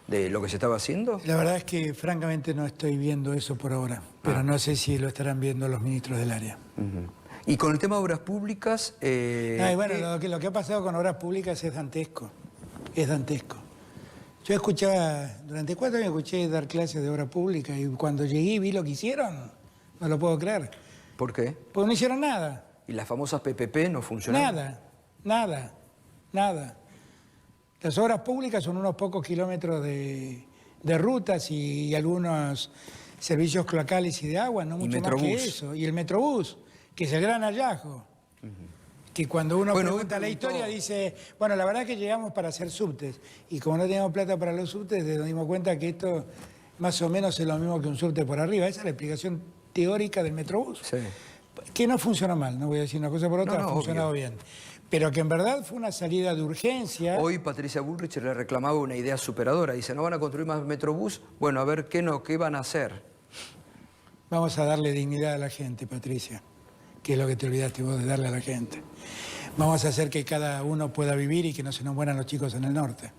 de lo que se estaba haciendo? La verdad es que francamente no estoy viendo eso por ahora, pero no sé si lo estarán viendo los ministros del área. Y con el tema de obras públicas... bueno, lo que ha pasado con obras públicas es dantesco, es dantesco. Yo escuchaba, durante 4 años escuché dar clases de obra pública y cuando llegué y vi lo que hicieron... No lo puedo creer. ¿Por qué? Porque no hicieron nada. ¿Y las famosas PPP no funcionaron? Nada. Las obras públicas son unos pocos kilómetros de rutas y algunos servicios cloacales y de agua, no mucho más que eso. Y el Metrobús, que es el gran hallazgo. Que cuando uno pregunta la historia dice, bueno, la verdad es que llegamos para hacer subtes. Y como no teníamos plata para los subtes, nos dimos cuenta que esto más o menos es lo mismo que un subte por arriba. Esa es la explicación teórica del Metrobús, que no funcionó mal, no voy a decir una cosa por otra, ha funcionado bien, pero que en verdad fue una salida de urgencia. Hoy Patricia Bullrich le reclamaba una idea superadora, dice, no van a construir más Metrobús, bueno, a ver, ¿qué van a hacer? Vamos a darle dignidad a la gente, Patricia, que es lo que te olvidaste vos de darle a la gente. Vamos a hacer que cada uno pueda vivir y que no se nos mueran los chicos en el norte.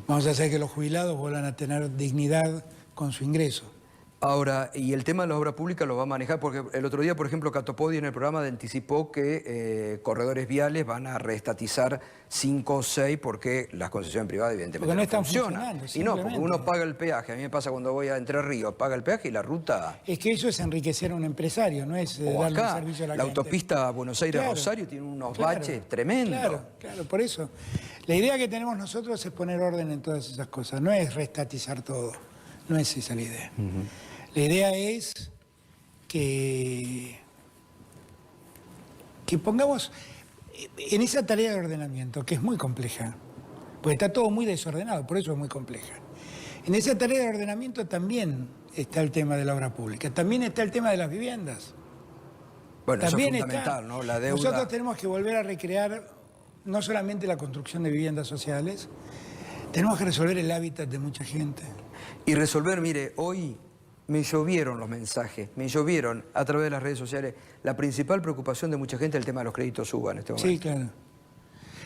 Vamos a hacer que los jubilados vuelvan a tener dignidad con su ingreso. Ahora, y el tema de la obra pública lo va a manejar, porque el otro día, por ejemplo, Catopodi en el programa anticipó que corredores viales van a reestatizar 5 o 6 porque las concesiones privadas evidentemente Porque no están funcionan. funcionando, Y no, porque simplemente. uno paga el peaje. A mí me pasa cuando voy a Entre Ríos, paga el peaje y la ruta... Es que eso es enriquecer a un empresario, no es O darle un acá, servicio a la la gente. autopista Buenos Aires-Rosario tiene unos baches tremendos. Claro, por eso. La idea que tenemos nosotros es poner orden en todas esas cosas, no es reestatizar todo, no es esa la idea. La idea es que pongamos en esa tarea de ordenamiento, que es muy compleja, porque está todo muy desordenado, por eso es muy compleja. En esa tarea de ordenamiento también está el tema de la obra pública, también está el tema de las viviendas. Bueno, También eso es fundamental, ¿no? La deuda... Nosotros tenemos que volver a recrear no solamente la construcción de viviendas sociales, tenemos que resolver el hábitat de mucha gente. Y resolver, mire, hoy me llovieron los mensajes, me llovieron a través de las redes sociales. La principal preocupación de mucha gente es el tema de los créditos UBA en este momento. Sí, claro.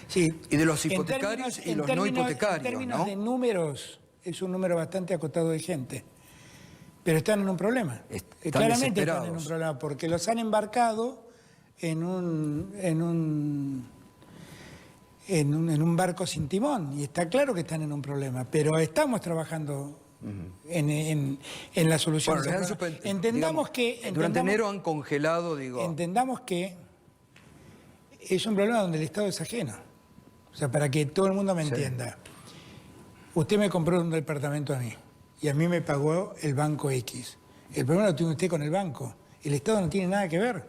Sí. Y de los hipotecarios y los no hipotecarios, En términos ¿no? de números, es un número bastante acotado de gente. Pero están en un problema. Están Claramente desesperados. están en un problema, porque los han embarcado en un barco sin timón. Y está claro que están en un problema. Pero estamos trabajando en la solución. Bueno, de ese problema. Entendamos que... Durante enero han congelado, digo... Entendamos que es un problema donde el Estado es ajeno. O sea, para que todo el mundo me entienda. Usted me compró un departamento a mí y a mí me pagó el banco X. El problema lo tiene usted con el banco. El Estado no tiene nada que ver.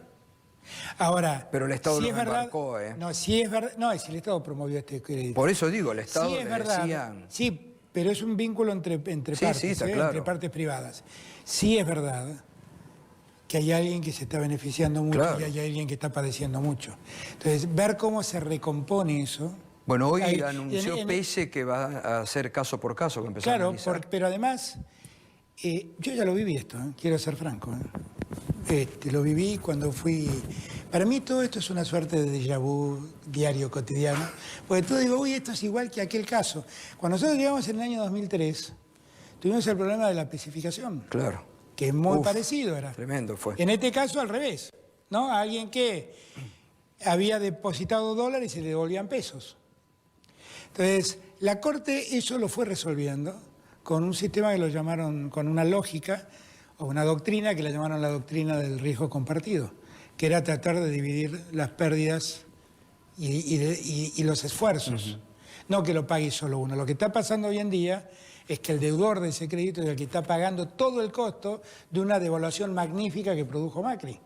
Ahora, Pero el Estado si lo es verdad, embarcó, ¿eh? No, si es verdad, no, si el Estado promovió este crédito. Por eso digo, el Estado Sí, es le verdad. decían... Sí, pero es un vínculo entre partes, sí, está claro. entre partes privadas. Sí es verdad que hay alguien que se está beneficiando mucho Claro. y hay alguien que está padeciendo mucho. Entonces, ver cómo se recompone eso. Bueno, hoy Ahí, anunció Pelle que va a hacer caso por caso, que empezó a Claro, analizar. pero además, yo ya lo viví esto, quiero ser franco. Lo viví cuando fui... Para mí todo esto es una suerte de déjà vu diario, cotidiano, porque todo digo, uy, esto es igual que aquel caso. Cuando nosotros llegamos en el año 2003, tuvimos el problema de la especificación, Claro. que es muy parecido era. Tremendo fue. En este caso al revés, ¿no? A alguien que había depositado dólares y se le devolvían pesos. Entonces, la Corte eso lo fue resolviendo con un sistema que lo llamaron, con una lógica o una doctrina que la llamaron la doctrina del riesgo compartido, que era tratar de dividir las pérdidas y los esfuerzos. No que lo pague solo uno. Lo que está pasando hoy en día es que el deudor de ese crédito es el que está pagando todo el costo de una devaluación magnífica que produjo Macri.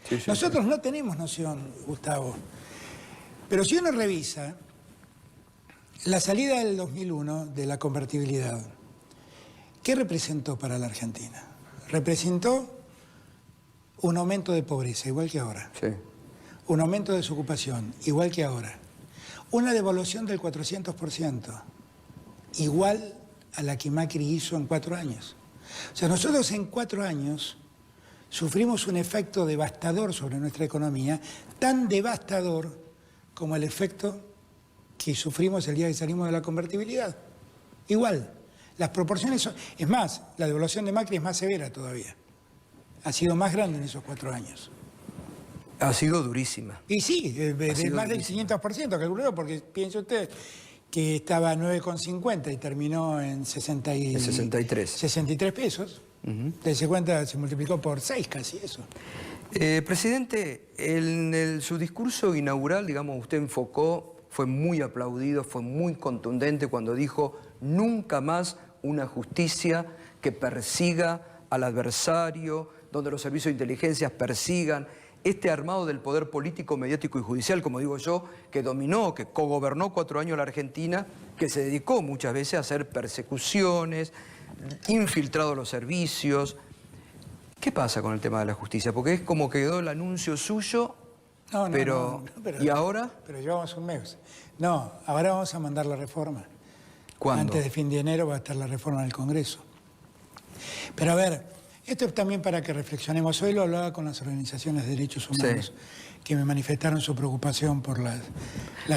Sí, sí, Nosotros no tenemos noción, Gustavo. Pero si uno revisa la salida del 2001 de la convertibilidad, ¿qué representó para la Argentina? Representó un aumento de pobreza, igual que ahora. Sí. Un aumento de desocupación, igual que ahora. Una devaluación del 400%, igual a la que Macri hizo en 4 años. O sea, nosotros en 4 años sufrimos un efecto devastador sobre nuestra economía, tan devastador como el efecto que sufrimos el día que salimos de la convertibilidad. Igual, las proporciones son... Es más, la devaluación de Macri es más severa todavía. Ha sido más grande en esos 4 años. Ha sido durísima. Y sí, de más del 500%, calculó, porque piense usted que estaba a 9,50 y terminó en 63. 63 pesos. Dese cuenta, se multiplicó por 6 casi eso. Presidente, en su discurso inaugural, digamos, usted enfocó, fue muy aplaudido, fue muy contundente cuando dijo nunca más una justicia que persiga al adversario, donde los servicios de inteligencia persigan este armado del poder político, mediático y judicial, como digo yo, que dominó, que cogobernó 4 años la Argentina, que se dedicó muchas veces a hacer persecuciones, infiltrado los servicios. ¿Qué pasa con el tema de la justicia? Porque es como que quedó el anuncio suyo, pero ¿y ahora? Pero llevamos un mes. No, ahora vamos a mandar la reforma. ¿Cuándo? Antes de fin de enero va a estar la reforma en el Congreso. Pero a ver, Esto es también para que reflexionemos. Hoy lo hablaba con las organizaciones de derechos humanos, que me manifestaron su preocupación por la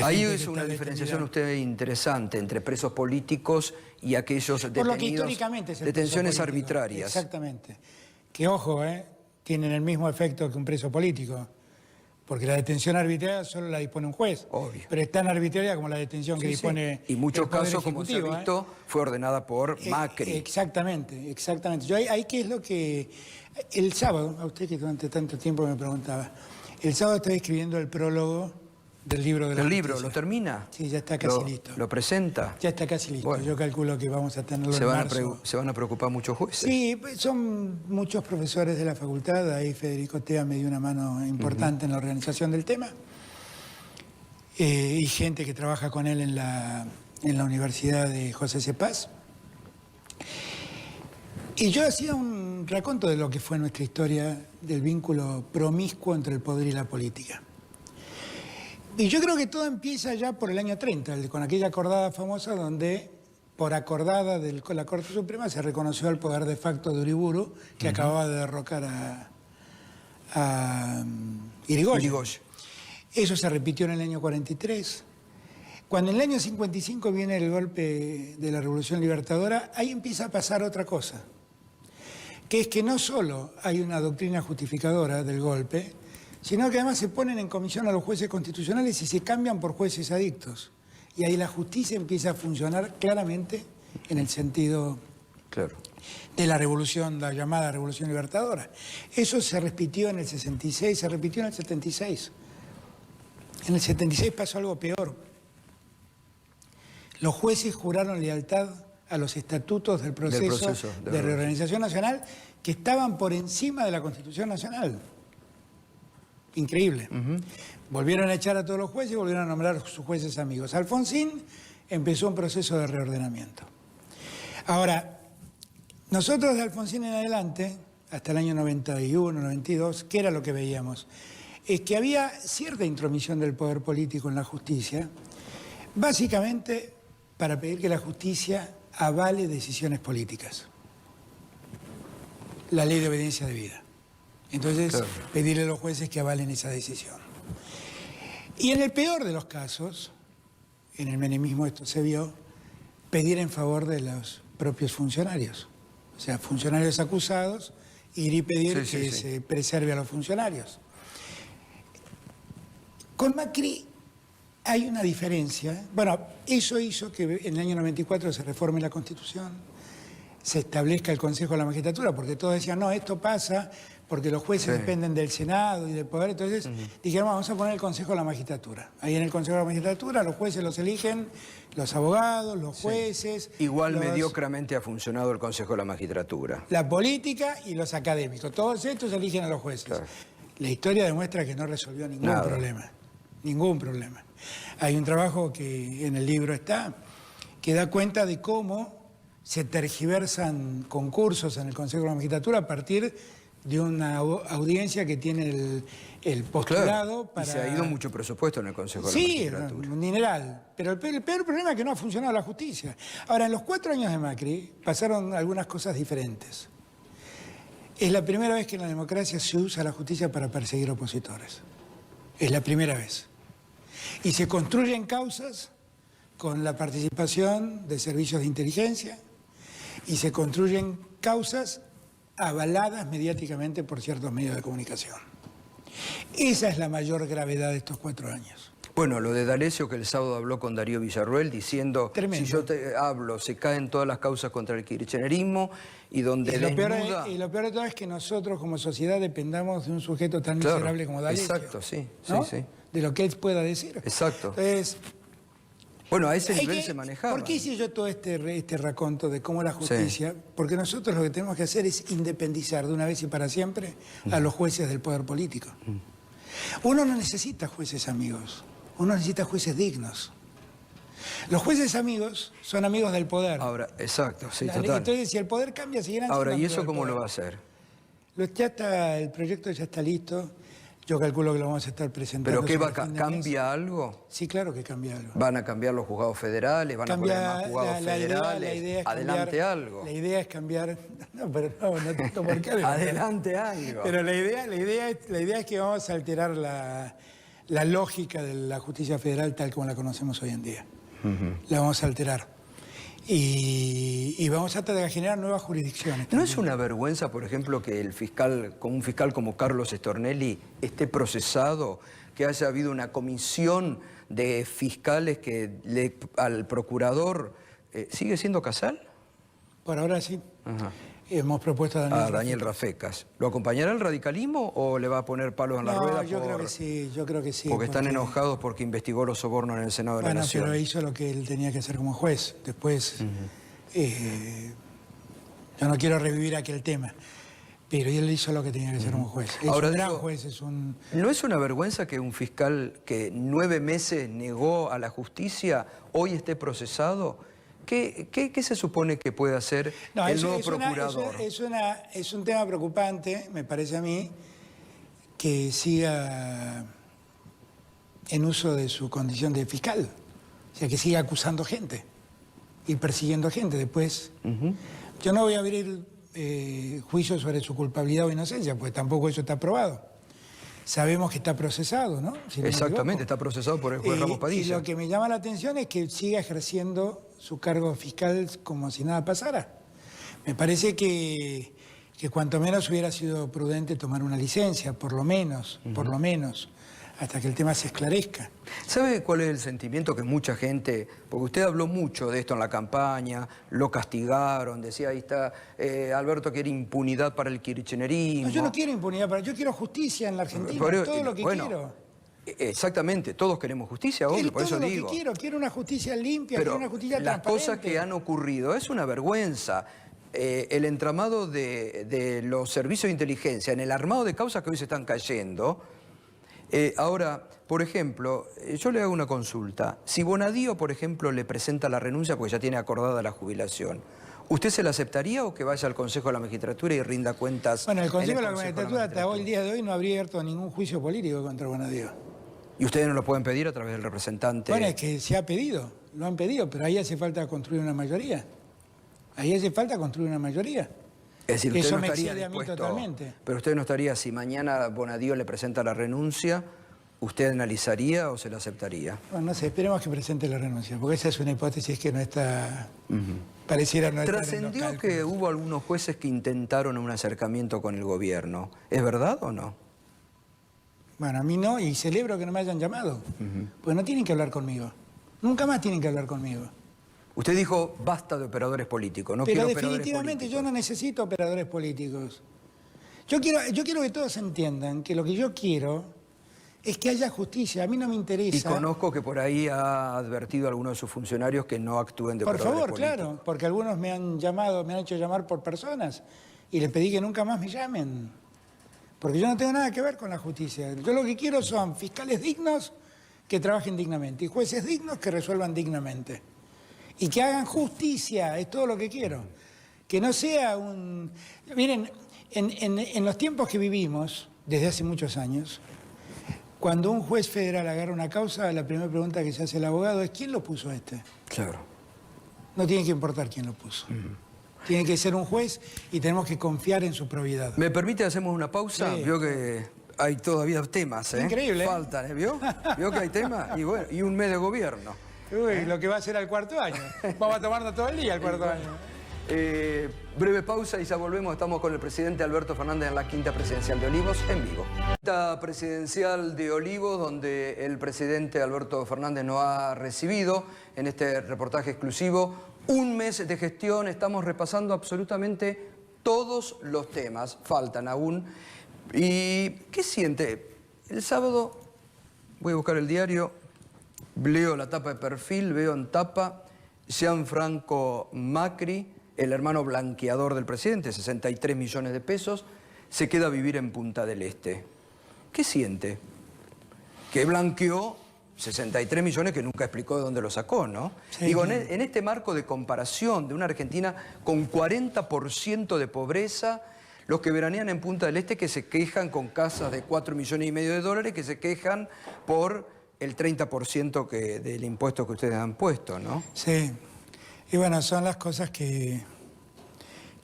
Ahí gente es que una está diferenciación detenida. usted interesante entre presos políticos y aquellos Por lo que detenidos, históricamente es el detenciones preso político. arbitrarias. Exactamente. Que ojo, tienen el mismo efecto que un preso político. Porque la detención arbitraria solo la dispone un juez. Obvio. Pero es tan arbitraria como la detención que dispone Y muchos el Poder casos, como se ha Ejecutivo, visto, fue ordenada por Macri. Exactamente, exactamente. Yo ahí qué es lo que... El sábado, a usted que durante tanto tiempo me preguntaba, el sábado estoy escribiendo el prólogo del libro de la ¿El justicia. libro lo termina? Sí, ya está casi listo. ¿Lo presenta? Ya está casi listo. Bueno. Yo calculo que vamos a tenerlo ¿Se en van, marzo. ¿Se van a preocupar muchos jueces? Sí, pues son muchos profesores de la facultad. Ahí Federico Tea me dio una mano importante en la organización del tema. Y gente que trabaja con él en la Universidad de José C. Paz. Y yo hacía un raconto de lo que fue nuestra historia del vínculo promiscuo entre el poder y la política. Y yo creo que todo empieza ya por el año 30, con aquella acordada famosa donde, por acordada de la Corte Suprema, se reconoció el poder de facto de Uriburu, que acababa de derrocar a Irigoyen. Eso se repitió en el año 43. Cuando en el año 55 viene el golpe de la Revolución Libertadora, ahí empieza a pasar otra cosa, que es que no solo hay una doctrina justificadora del golpe, sino que además se ponen en comisión a los jueces constitucionales y se cambian por jueces adictos. Y ahí la justicia empieza a funcionar claramente en el sentido de la revolución, la llamada Revolución Libertadora. Eso se repitió en el 66, se repitió en el 76. En el 76 pasó algo peor. Los jueces juraron lealtad a los estatutos del proceso de reorganización nacional que estaban por encima de la Constitución Nacional. Increíble. Volvieron a echar a todos los jueces y volvieron a nombrar a sus jueces amigos. Alfonsín empezó un proceso de reordenamiento. Ahora, nosotros de Alfonsín en adelante, hasta el año 91, 92, ¿qué era lo que veíamos? Es que había cierta intromisión del poder político en la justicia, básicamente para pedir que la justicia avale decisiones políticas. La ley de obediencia debida. Entonces, pedirle a los jueces que avalen esa decisión. Y en el peor de los casos, en el menemismo esto se vio, pedir en favor de los propios funcionarios. O sea, funcionarios acusados, ir y pedir que se preserve a los funcionarios. Con Macri hay una diferencia. Bueno, eso hizo que en el año 94 se reforme la Constitución, se establezca el Consejo de la Magistratura, porque todos decían, no, esto pasa porque los jueces dependen del Senado y del Poder. Entonces dijeron, vamos a poner el Consejo de la Magistratura. Ahí en el Consejo de la Magistratura los jueces los eligen los abogados, los jueces. Igual mediocremente ha funcionado el Consejo de la Magistratura. La política y los académicos. Todos estos eligen a los jueces. La historia demuestra que no resolvió ningún problema. Ningún problema. Hay un trabajo que en el libro está, que da cuenta de cómo se tergiversan concursos en el Consejo de la Magistratura a partir de una audiencia que tiene el postulado para... Y se ha ido mucho presupuesto en el Consejo de la Magistratura. Sí, un dineral. Pero el peor problema es que no ha funcionado la justicia. Ahora, en los 4 años de Macri pasaron algunas cosas diferentes. Es la primera vez que en la democracia se usa la justicia para perseguir opositores. Es la primera vez. Y se construyen causas con la participación de servicios de inteligencia y se construyen causas avaladas mediáticamente por ciertos medios de comunicación. Esa es la mayor gravedad de estos 4 años. Bueno, lo de D'Alessio, que el sábado habló con Darío Villarroel diciendo, tremendo. Si yo te hablo, se caen todas las causas contra el kirchnerismo y donde y lo peor de todo es que nosotros como sociedad dependamos de un sujeto tan miserable como D'Alessio. Exacto, sí, ¿no? sí. De lo que él pueda decir. Exacto. Entonces, bueno, a ese nivel se manejaba. ¿Por qué hice yo todo este raconto de cómo la justicia? Porque nosotros lo que tenemos que hacer es independizar de una vez y para siempre a los jueces del poder político. Uno no necesita jueces amigos, uno necesita jueces dignos. Los jueces amigos son amigos del poder. Ahora, exacto, sí, total. Entonces, si el poder cambia, seguirán siendo Ahora, ¿y amigos eso del cómo poder. lo va a hacer? Ya está, el proyecto ya está listo. Yo calculo que lo vamos a estar presentando. ¿Pero qué va, sobre fin de cambia mes. algo? Sí, claro que cambia algo. ¿Van a cambiar los juzgados federales? ¿Van a poner más juzgados federales? La idea es ¿Adelante cambiar, algo? La idea es cambiar No, pero no tengo por qué adelantar. Adelante algo. Pero la idea es que vamos a alterar la lógica de la justicia federal tal como la conocemos hoy en día. La vamos a alterar. Y vamos a tratar de generar nuevas jurisdicciones. ¿No es una vergüenza, por ejemplo, que un fiscal como Carlos Stornelli esté procesado, que haya habido una comisión de fiscales que al procurador sigue siendo Casal? Por ahora sí. Ajá. Hemos propuesto a Daniel Rafecas. ¿Lo acompañará el radicalismo o le va a poner palos en la rueda? Yo creo que sí. Porque están enojados porque investigó los sobornos en el Senado de la Nación. Bueno, pero hizo lo que él tenía que hacer como juez. Después, yo no quiero revivir aquel tema, pero él hizo lo que tenía que hacer como juez. Es Ahora, un gran juez, ¿no es una vergüenza que un fiscal que 9 meses negó a la justicia hoy esté procesado? ¿Qué se supone que puede hacer el nuevo procurador? Es un tema preocupante, me parece a mí, que siga en uso de su condición de fiscal. O sea, que siga acusando gente y persiguiendo gente. Después, yo no voy a abrir juicio sobre su culpabilidad o inocencia, porque tampoco eso está probado. Sabemos que está procesado, ¿no? Si no Exactamente, está procesado por el juez Ramos Padilla. Y lo que me llama la atención es que siga ejerciendo su cargo fiscal como si nada pasara. Me parece que cuanto menos hubiera sido prudente tomar una licencia, por lo menos, hasta que el tema se esclarezca. ¿Sabe cuál es el sentimiento que mucha gente, porque usted habló mucho de esto en la campaña, lo castigaron, decía ahí está, Alberto quiere impunidad para el kirchnerismo? No, yo no quiero impunidad, yo quiero justicia en la Argentina, todo lo que quiero. Exactamente, todos queremos justicia, obvio, por eso digo. Quiero una justicia limpia, pero quiero una justicia transparente. Las cosas que han ocurrido, es una vergüenza. El entramado de los servicios de inteligencia, en el armado de causas que hoy se están cayendo. Ahora, por ejemplo, yo le hago una consulta. Si Bonadío, por ejemplo, le presenta la renuncia porque ya tiene acordada la jubilación, ¿usted se la aceptaría o que vaya al Consejo de la Magistratura y rinda cuentas? Bueno, el Consejo de la Magistratura hasta hoy, el día de hoy, no ha abierto ningún juicio político contra Bonadío. ¿Y ustedes no lo pueden pedir a través del representante? Bueno, es que se ha pedido, lo han pedido, pero ahí hace falta construir una mayoría. Ahí hace falta construir una mayoría. Es decir, usted eso no me estaría excede a mí dispuesto, totalmente. Pero usted no estaría, si mañana Bonadío le presenta la renuncia, ¿usted analizaría o se la aceptaría? Bueno, no sé, esperemos que presente la renuncia, porque esa es una hipótesis que no está... Pareciera no estar en los Trascendió cálculos. que hubo algunos jueces que intentaron un acercamiento con el gobierno. ¿Es verdad o no? Bueno, a mí no, y celebro que no me hayan llamado, porque no tienen que hablar conmigo. Nunca más tienen que hablar conmigo. Usted dijo, basta de operadores políticos, no Pero quiero operadores definitivamente políticos. yo no necesito operadores políticos. Yo quiero que todos entiendan que lo que yo quiero es que haya justicia. A mí no me interesa... Y conozco que por ahí ha advertido a algunos de sus funcionarios que no actúen de operadores políticos. Por favor, claro, porque algunos me han llamado, me han hecho llamar por personas y les pedí que nunca más me llamen. Porque yo no tengo nada que ver con la justicia. Yo lo que quiero son fiscales dignos que trabajen dignamente y jueces dignos que resuelvan dignamente. Y que hagan justicia, es todo lo que quiero. Que no sea un... Miren, en los tiempos que vivimos, desde hace muchos años, cuando un juez federal agarra una causa, la primera pregunta que se hace el abogado es ¿quién lo puso a este? Claro. No tiene que importar quién lo puso. Tiene que ser un juez y tenemos que confiar en su probidad. ¿Me permite, hacemos una pausa? Sí. Vio que hay todavía temas, ¿eh? Increíble. Faltan, ¿eh? ¿Vio? ¿Vio que hay temas? Y bueno, y un mes de gobierno. Uy, lo que va a ser al cuarto año. Vamos a tomarnos todo el día al cuarto año. Breve pausa y ya volvemos. Estamos con el presidente Alberto Fernández en la quinta presidencial de Olivos en vivo. Quinta presidencial de Olivos, donde el presidente Alberto Fernández nos ha recibido en este reportaje exclusivo. Un mes de gestión, estamos repasando absolutamente todos los temas. Faltan aún. ¿Y qué siente? El sábado voy a buscar el diario, leo la tapa de perfil, veo en tapa Gianfranco Macri, el hermano blanqueador del presidente, 63 millones de pesos, se queda a vivir en Punta del Este. ¿Qué siente? Que blanqueó 63 millones que nunca explicó de dónde lo sacó, ¿no? Sí, digo, en este marco de comparación de una Argentina con 40% de pobreza, los que veranean en Punta del Este que se quejan con casas de 4,5 millones de dólares, que se quejan por el 30% del impuesto que ustedes han puesto, ¿no? Sí. Y bueno, son las cosas que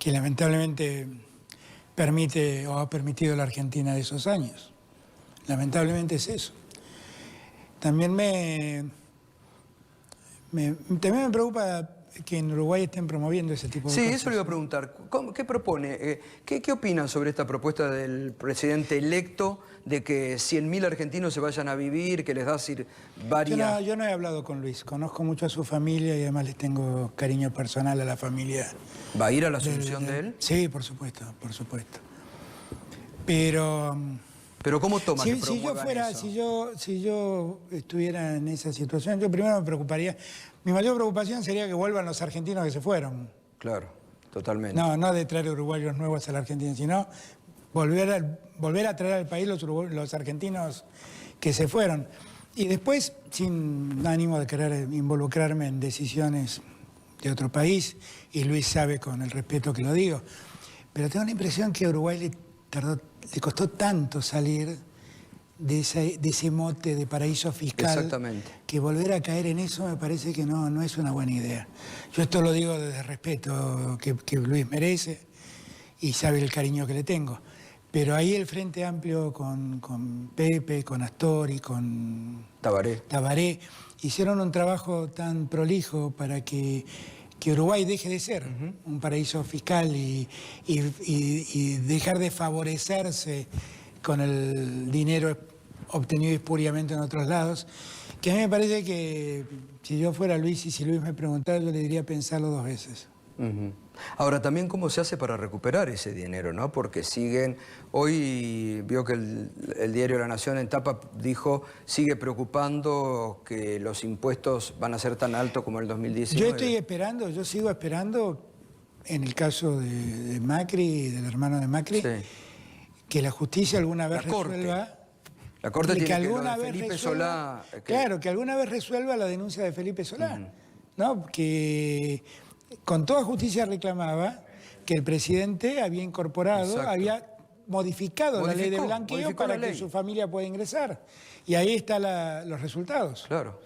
que lamentablemente permite o ha permitido la Argentina de esos años. Lamentablemente es eso. También también me preocupa que en Uruguay estén promoviendo ese tipo de cosas. Sí, eso le iba a preguntar. ¿Qué propone? ¿Qué opinan sobre esta propuesta del presidente electo de que 100.000 argentinos se vayan a vivir, que les da varias... Yo no he hablado con Luis, conozco mucho a su familia y además les tengo cariño personal a la familia. ¿Va a ir a la asunción de él? Sí, por supuesto, por supuesto. Pero ¿cómo toma que si yo fuera, eso? si yo estuviera en esa situación, yo primero me preocuparía. Mi mayor preocupación sería que vuelvan los argentinos que se fueron. Claro, totalmente. No de traer uruguayos nuevos a la Argentina, sino volver a traer al país los argentinos que se fueron. Y después, sin ánimo de querer involucrarme en decisiones de otro país, y Luis sabe con el respeto que lo digo, pero tengo la impresión que a Uruguay le costó tanto salir de ese mote de paraíso fiscal. Exactamente. Que volver a caer en eso me parece que no es una buena idea. Yo esto lo digo desde el respeto que Luis merece y sabe el cariño que le tengo. Pero ahí el Frente Amplio con Pepe, con Astori, con Tabaré, hicieron un trabajo tan prolijo para que Uruguay deje de ser un paraíso fiscal y dejar de favorecerse con el dinero obtenido espuriamente en otros lados, que a mí me parece que si yo fuera Luis y si Luis me preguntara, yo le diría pensarlo 2 veces. Ahora, también cómo se hace para recuperar ese dinero, ¿no? Porque hoy vio que el diario La Nación en tapa dijo, sigue preocupando que los impuestos van a ser tan altos como el 2019. Yo sigo esperando, en el caso de Macri, del hermano de Macri, sí, que la justicia alguna vez resuelva... La Corte tiene que alguna lo de vez Felipe resuelva, Solá... Claro, que alguna vez resuelva la denuncia de Felipe Solá, ¿no? Que con toda justicia reclamaba que el presidente había incorporado, Exacto, había modificado la ley de blanqueo para que su familia pueda ingresar. Y ahí están los resultados. Claro.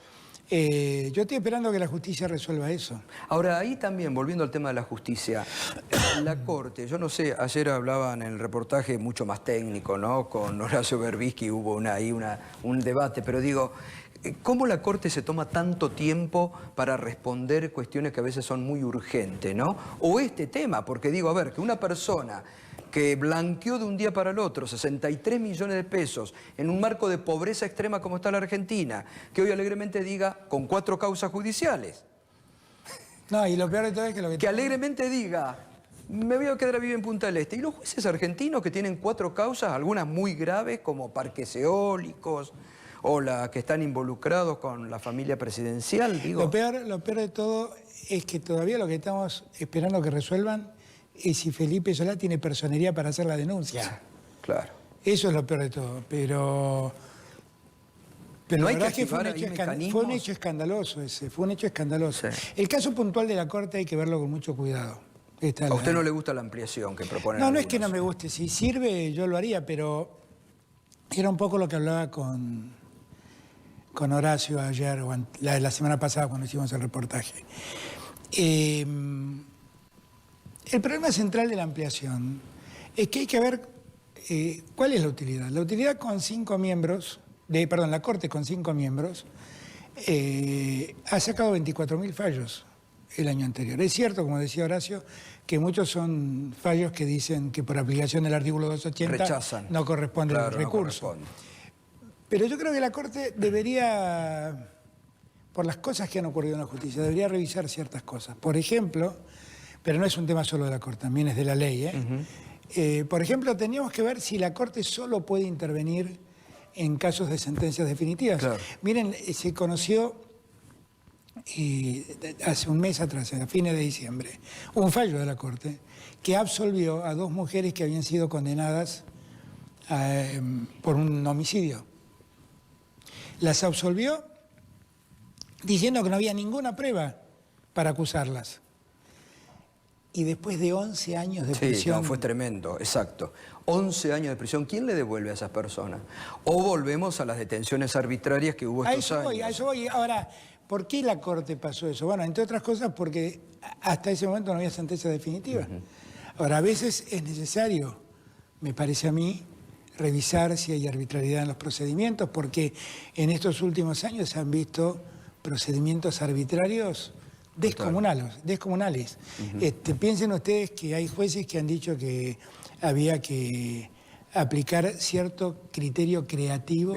Yo estoy esperando que la justicia resuelva eso. Ahora, ahí también, volviendo al tema de la justicia, la Corte, yo no sé, ayer hablaban en el reportaje mucho más técnico, ¿no? Con Horacio Berbisky hubo un debate, pero digo, ¿cómo la Corte se toma tanto tiempo para responder cuestiones que a veces son muy urgentes, ¿no? O este tema, porque digo, a ver, que una persona que blanqueó de un día para el otro 63 millones de pesos en un marco de pobreza extrema como está la Argentina, que hoy alegremente diga con 4 causas judiciales. No, y lo peor de todo es que que alegremente diga, me voy a quedar a vivir en Punta del Este. Y los jueces argentinos que tienen 4 causas, algunas muy graves como parques eólicos o las que están involucrados con la familia presidencial, digo. Lo peor de todo es que todavía lo que estamos esperando que resuelvan es si Felipe Solá tiene personería para hacer la denuncia. Claro. Eso es lo peor de todo, pero no la hay verdad que es que fue un hecho escandaloso ese, fue un hecho escandaloso. Sí. El caso puntual de la Corte hay que verlo con mucho cuidado. ¿A usted no le gusta la ampliación que proponen? No, no es que no me guste, si sirve yo lo haría, pero era un poco lo que hablaba con Horacio ayer, o la semana pasada cuando hicimos el reportaje. El problema central de la ampliación es que hay que ver cuál es la utilidad. La utilidad con 5 miembros, la Corte con 5 miembros, ha sacado 24.000 fallos el año anterior. Es cierto, como decía Horacio, que muchos son fallos que dicen que por aplicación del artículo 280 rechazan. No corresponde el recurso. No corresponde. Pero yo creo que la Corte debería, por las cosas que han ocurrido en la justicia, debería revisar ciertas cosas. Por ejemplo, pero no es un tema solo de la Corte, también es de la ley. Por ejemplo, teníamos que ver si la Corte solo puede intervenir en casos de sentencias definitivas. Claro. Miren, se conoció hace un mes atrás, a fines de diciembre, un fallo de la Corte que absolvió a 2 mujeres que habían sido condenadas por un homicidio. Las absolvió diciendo que no había ninguna prueba para acusarlas. Y después de 11 años de prisión... Sí, no, fue tremendo, exacto. 11 años de prisión, ¿quién le devuelve a esas personas? O volvemos a las detenciones arbitrarias que hubo estos años. A eso voy. Ahora, ¿por qué la Corte pasó eso? Bueno, entre otras cosas porque hasta ese momento no había sentencia definitiva. Ahora, a veces es necesario, me parece a mí, revisar si hay arbitrariedad en los procedimientos, porque en estos últimos años se han visto procedimientos arbitrarios descomunales. Piensen ustedes que hay jueces que han dicho que había que aplicar cierto criterio creativo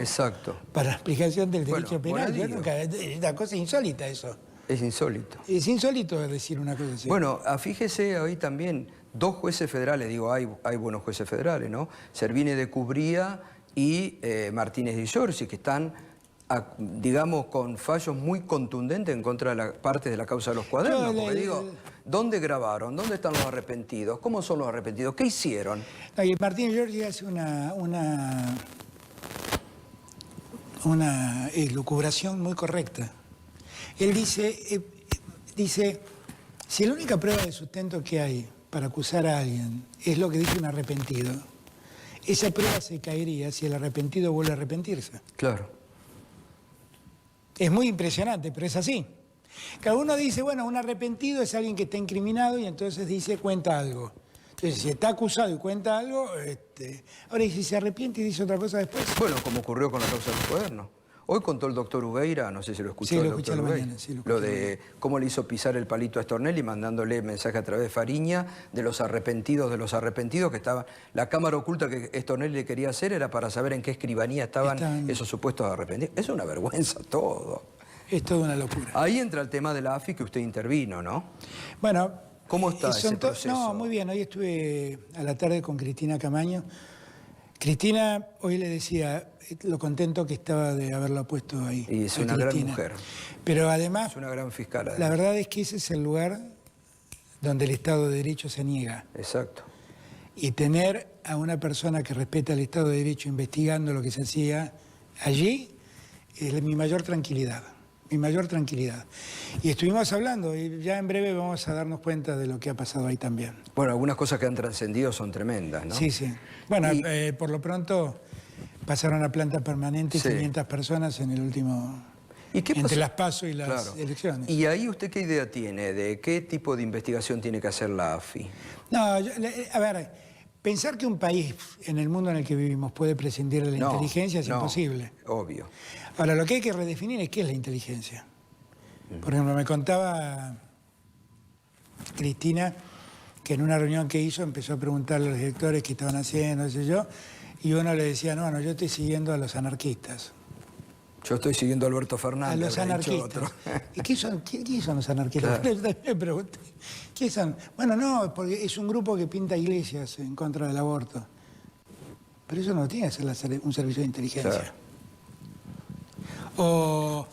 para la aplicación del derecho penal. Es una cosa insólita eso. Es insólito. Es insólito decir una cosa así. Bueno, fíjese ahí también, dos jueces federales, digo, hay buenos jueces federales, ¿no? Servini de Cubría y Martínez de Giorgi, que están, digamos, con fallos muy contundentes en contra de la parte de la causa de los cuadernos. Porque digo, ¿dónde grabaron? ¿Dónde están los arrepentidos? ¿Cómo son los arrepentidos? ¿Qué hicieron? Y Martínez de Giorgi hace una elucubración muy correcta. Él dice, si la única prueba de sustento que hay para acusar a alguien es lo que dice un arrepentido, esa prueba se caería si el arrepentido vuelve a arrepentirse. Claro. Es muy impresionante, pero es así. Cada uno dice, bueno, un arrepentido es alguien que está incriminado y entonces dice, cuenta algo. Entonces, si está acusado y cuenta algo, ahora, y si se arrepiente y dice otra cosa después. Bueno, como ocurrió con la causa de los cuadernos. Hoy contó el doctor Ubeira, no sé si lo escuchó. Sí, el lo doctor escuché Ubeira, mañana, sí, lo lo de cómo le hizo pisar el palito a Stornelli, mandándole mensaje a través de Fariña de los arrepentidos que estaban. La cámara oculta que Stornelli le quería hacer era para saber en qué escribanía estaban esos supuestos arrepentidos. Es una vergüenza todo. Es toda una locura. Ahí entra el tema de la AFI que usted intervino, ¿no? Bueno, ¿cómo está ese proceso? No, muy bien. Hoy estuve a la tarde con Cristina Camaño. Cristina, hoy le decía lo contento que estaba de haberlo puesto ahí. Y es una gran mujer. Pero además, es una gran fiscal. Además. La verdad es que ese es el lugar donde el Estado de Derecho se niega. Exacto. Y tener a una persona que respeta el Estado de Derecho investigando lo que se hacía allí es mi mayor tranquilidad. Mi mayor tranquilidad. Y estuvimos hablando y ya en breve vamos a darnos cuenta de lo que ha pasado ahí también. Bueno, algunas cosas que han trascendido son tremendas, ¿no? Sí, sí. Bueno, por lo pronto pasaron a planta permanente 500 personas en el último... ¿Y qué entre las PASO y las elecciones. ¿Y ahí usted qué idea tiene de qué tipo de investigación tiene que hacer la AFI? No, a ver, pensar que un país en el mundo en el que vivimos puede prescindir de la inteligencia es imposible. Obvio. Ahora, lo que hay que redefinir es qué es la inteligencia. Por ejemplo, me contaba Cristina que en una reunión que hizo empezó a preguntarle a los directores qué estaban haciendo, no sé yo, y uno le decía, no, yo estoy siguiendo a los anarquistas. Yo estoy siguiendo a Alberto Fernández. A los anarquistas. ¿Y qué son los anarquistas? Claro. Me pregunté, ¿qué son? Bueno, no, porque es un grupo que pinta iglesias en contra del aborto. Pero eso no tiene que ser un servicio de inteligencia. Claro. O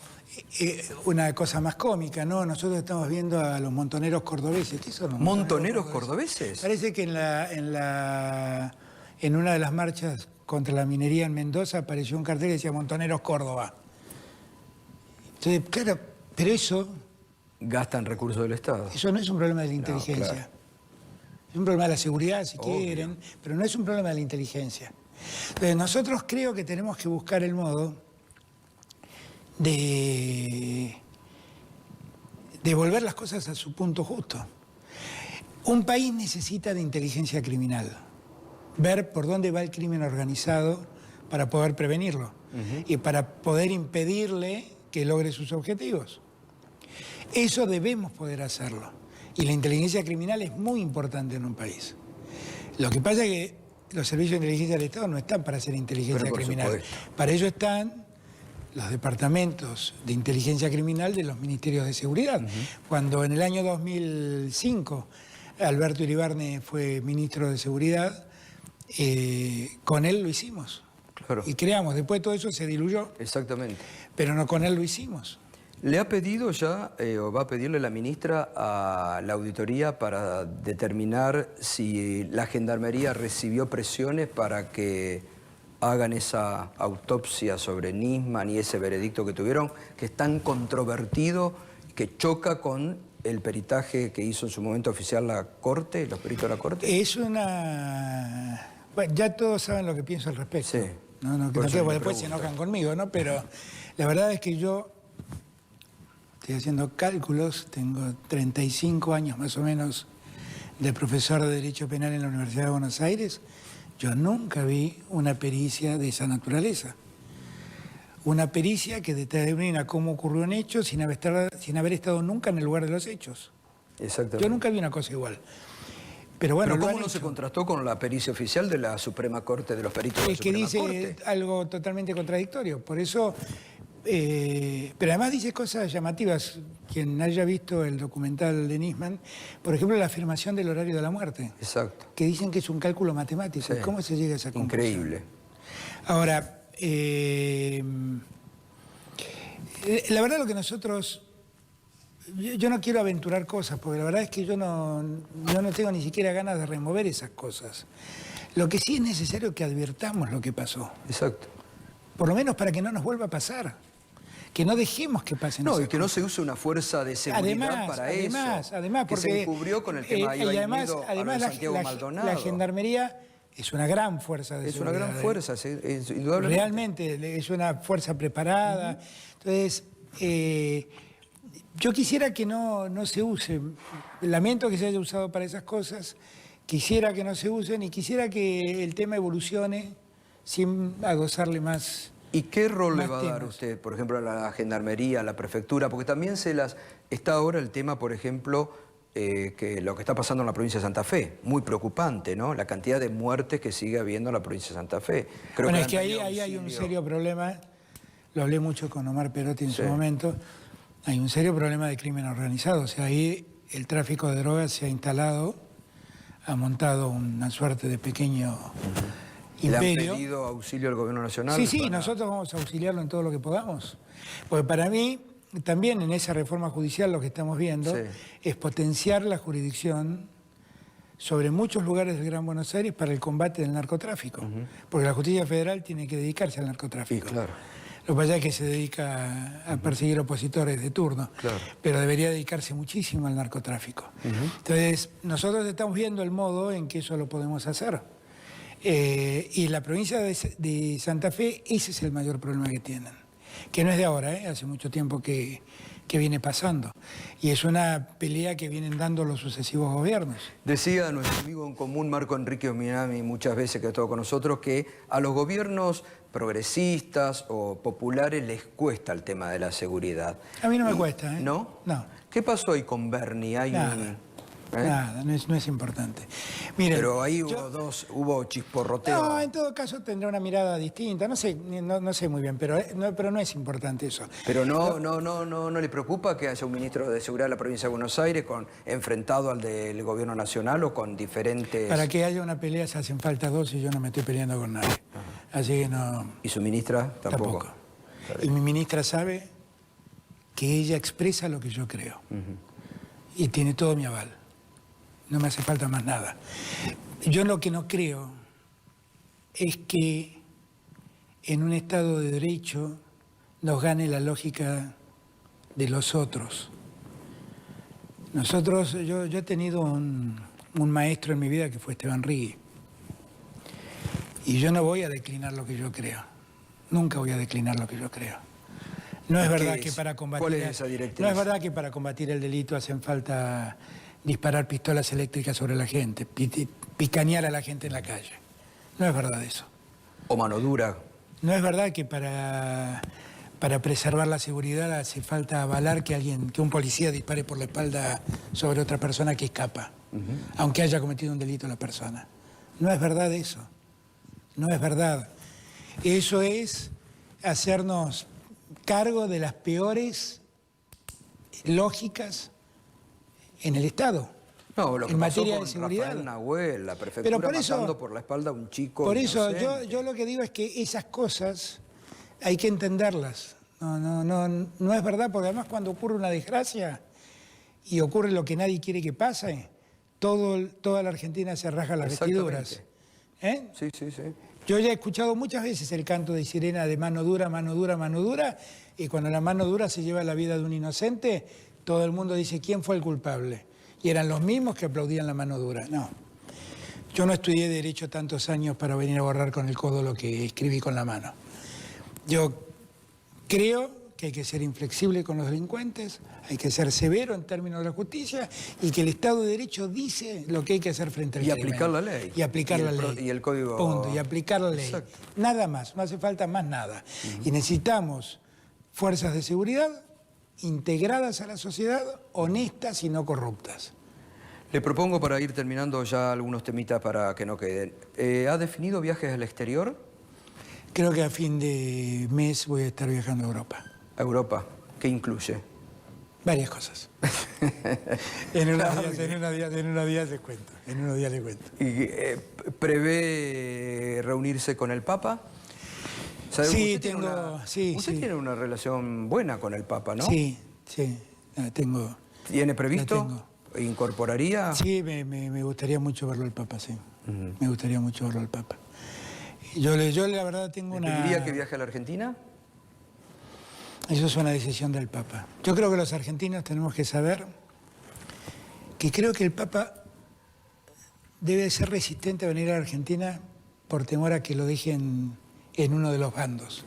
una cosa más cómica, ¿no? Nosotros estamos viendo a los montoneros cordobeses. ¿Qué son los montoneros cordobeses? Parece que en una de las marchas contra la minería en Mendoza apareció un cartel que decía Montoneros Córdoba. Entonces, claro, pero eso... Gastan recursos del Estado. Eso no es un problema de la inteligencia. Claro. Es un problema de la seguridad, si quieren, pero no es un problema de la inteligencia. Entonces, nosotros creo que tenemos que buscar el modo de volver las cosas a su punto justo. Un país necesita de inteligencia criminal, ver por dónde va el crimen organizado para poder prevenirlo y para poder impedirle que logre sus objetivos. Eso debemos poder hacerlo. Y la inteligencia criminal es muy importante en un país. Lo que pasa es que los servicios de inteligencia del Estado no están para hacer inteligencia criminal. Para ello están los departamentos de inteligencia criminal de los ministerios de seguridad. Cuando en el año 2005 Alberto Iribarne fue ministro de seguridad, con él lo hicimos. Claro. Y creamos, después todo eso se diluyó. Exactamente. Pero no con él lo hicimos. ¿Le ha pedido ya, o va a pedirle la ministra a la auditoría para determinar si la Gendarmería recibió presiones para que hagan esa autopsia sobre Nisman y ese veredicto que tuvieron, que es tan controvertido, que choca con el peritaje que hizo en su momento oficial la Corte, los peritos de la Corte? Es una... Bueno, ya todos saben lo que pienso al respecto. Sí. No, que después se enojan conmigo, ¿no? Pero la verdad es que yo estoy haciendo cálculos, tengo 35 años más o menos de profesor de Derecho Penal en la Universidad de Buenos Aires, yo nunca vi una pericia de esa naturaleza. Una pericia que determina cómo ocurrió un hecho sin haber estado nunca en el lugar de los hechos. Exactamente. Yo nunca vi una cosa igual. Pero bueno, ¿Pero cómo no se contrastó con la pericia oficial de la Suprema Corte, de los peritos de la es que Suprema dice Corte? algo totalmente contradictorio. Por eso, pero además dice cosas llamativas. Quien haya visto el documental de Nisman, por ejemplo, la afirmación del horario de la muerte. Exacto. Que dicen que es un cálculo matemático. Sí. ¿Cómo se llega a esa conclusión? Increíble. Ahora, la verdad lo que nosotros... Yo no quiero aventurar cosas, porque la verdad es que yo no tengo ni siquiera ganas de remover esas cosas. Lo que sí es necesario es que advirtamos lo que pasó. Exacto. Por lo menos para que no nos vuelva a pasar. Que no dejemos que pasen No, esas y que no cosas. se use una fuerza de seguridad para eso. Además, que porque... se encubrió con el tema y además de Santiago Maldonado. la gendarmería es una gran fuerza de seguridad. Es una gran fuerza, es indudablemente. Realmente, es una fuerza preparada. Entonces, yo quisiera que no se use. Lamento que se haya usado para esas cosas. Quisiera que no se usen y quisiera que el tema evolucione sin adosarle más. ¿Y qué rol le va a dar temas. usted, por ejemplo, a la gendarmería, a la prefectura? Porque también está ahora el tema, por ejemplo, que lo que está pasando en la provincia de Santa Fe. Muy preocupante, ¿no? La cantidad de muertes que sigue habiendo en la provincia de Santa Fe. Creo Bueno, que es que ahí auxilio. hay un serio problema. Lo hablé mucho con Omar Perotti en Sí. su momento. Hay un serio problema de crimen organizado. O sea, ahí el tráfico de drogas se ha instalado, ha montado una suerte de pequeño ¿Le han imperio. pedido auxilio al gobierno nacional? Sí, para- nosotros vamos a auxiliarlo en todo lo que podamos. Porque para mí, también en esa reforma judicial lo que estamos viendo Sí. es potenciar la jurisdicción sobre muchos lugares del Gran Buenos Aires para el combate del narcotráfico. Porque la justicia federal tiene que dedicarse al narcotráfico. Sí, claro. Lo que pasa es que se dedica a perseguir opositores de turno, Claro. pero debería dedicarse muchísimo al narcotráfico. Entonces, nosotros estamos viendo el modo en que eso lo podemos hacer. Y en la provincia de Santa Fe, ese es el mayor problema que tienen. Que no es de ahora, hace mucho tiempo que viene pasando. Y es una pelea que vienen dando los sucesivos gobiernos. Decía nuestro amigo en común, Marco Enrique Ominami, muchas veces que ha estado con nosotros, que a los gobiernos progresistas o populares les cuesta el tema de la seguridad. A mí no me cuesta, ¿eh? ¿No? No. ¿Qué pasó ahí con Bernie? Hay Nada. Nada, no es importante. Miren, Pero ahí yo- hubo chisporroteo. No, en todo caso tendrá una mirada distinta. No sé, no sé muy bien, pero no es importante eso. Pero no le preocupa que haya un ministro de Seguridad de la provincia de Buenos Aires enfrentado al del gobierno nacional o con diferentes... Para que haya una pelea se hacen falta dos y yo no me estoy peleando con nadie. Así que no, ¿Y su ministra tampoco? tampoco. Y mi ministra sabe que ella expresa lo que yo creo. Y tiene todo mi aval. No me hace falta más nada. Yo lo que no creo es que en un Estado de Derecho nos gane la lógica de los otros. Yo he tenido un maestro en mi vida que fue Esteban Rigui. Y yo no voy a declinar lo que yo creo. Nunca voy a declinar lo que yo creo. No es verdad que para combatir... ¿Cuál es esa directriz? No es verdad que para combatir el delito hacen falta disparar pistolas eléctricas sobre la gente, picanear a la gente en la calle. No es verdad eso. O mano dura. No es verdad que para preservar la seguridad hace falta avalar que un policía dispare por la espalda sobre otra persona que escapa, aunque haya cometido un delito la persona. No es verdad eso. No es verdad. Eso es hacernos cargo de las peores lógicas en el Estado. No, lo que en pasó materia con de seguridad. Rafael Nahuel, la prefectura Pero por eso- matando por la espalda a un chico Por eso inocente. yo lo que digo es que esas cosas hay que entenderlas. No es verdad, porque además cuando ocurre una desgracia y ocurre lo que nadie quiere que pase, toda la Argentina se rasga las vestiduras. ¿Eh? Sí, sí, sí. Yo ya he escuchado muchas veces el canto de sirena de mano dura, mano dura, mano dura, y cuando la mano dura se lleva la vida de un inocente, todo el mundo dice, ¿quién fue el culpable? Y eran los mismos que aplaudían la mano dura. No. Yo no estudié Derecho tantos años para venir a borrar con el codo lo que escribí con la mano. Yo creo que hay que ser inflexible con los delincuentes, hay que ser severo en términos de la justicia y que el Estado de Derecho dice lo que hay que hacer frente al crimen. Y aplicar la ley. Y aplicar la ley. Y el código... Punto, y aplicar la ley. Exacto. Nada más, no hace falta más nada. Y necesitamos fuerzas de seguridad integradas a la sociedad, honestas y no corruptas. Le propongo, para ir terminando ya algunos temitas para que no queden. ¿Ha definido viajes al exterior? Creo que a fin de mes voy a estar viajando a Europa. ¿A Europa? ¿Qué incluye? Varias cosas. En unos días les cuento. En unos días les cuento. ¿Y, prevé reunirse con el Papa? ¿Sabe? Sí, Usted tiene una relación buena con el Papa, ¿no? Sí, tengo. ¿Tiene previsto? La tengo. ¿Incorporaría? Sí, me gustaría mucho verlo al Papa, sí. Me gustaría mucho verlo al Papa. Yo la verdad tengo ¿Le pediría que viaje a la Argentina? Eso es una decisión del Papa. Yo creo que los argentinos tenemos que saber que creo que el Papa debe ser resistente a venir a la Argentina por temor a que lo dejen en uno de los bandos.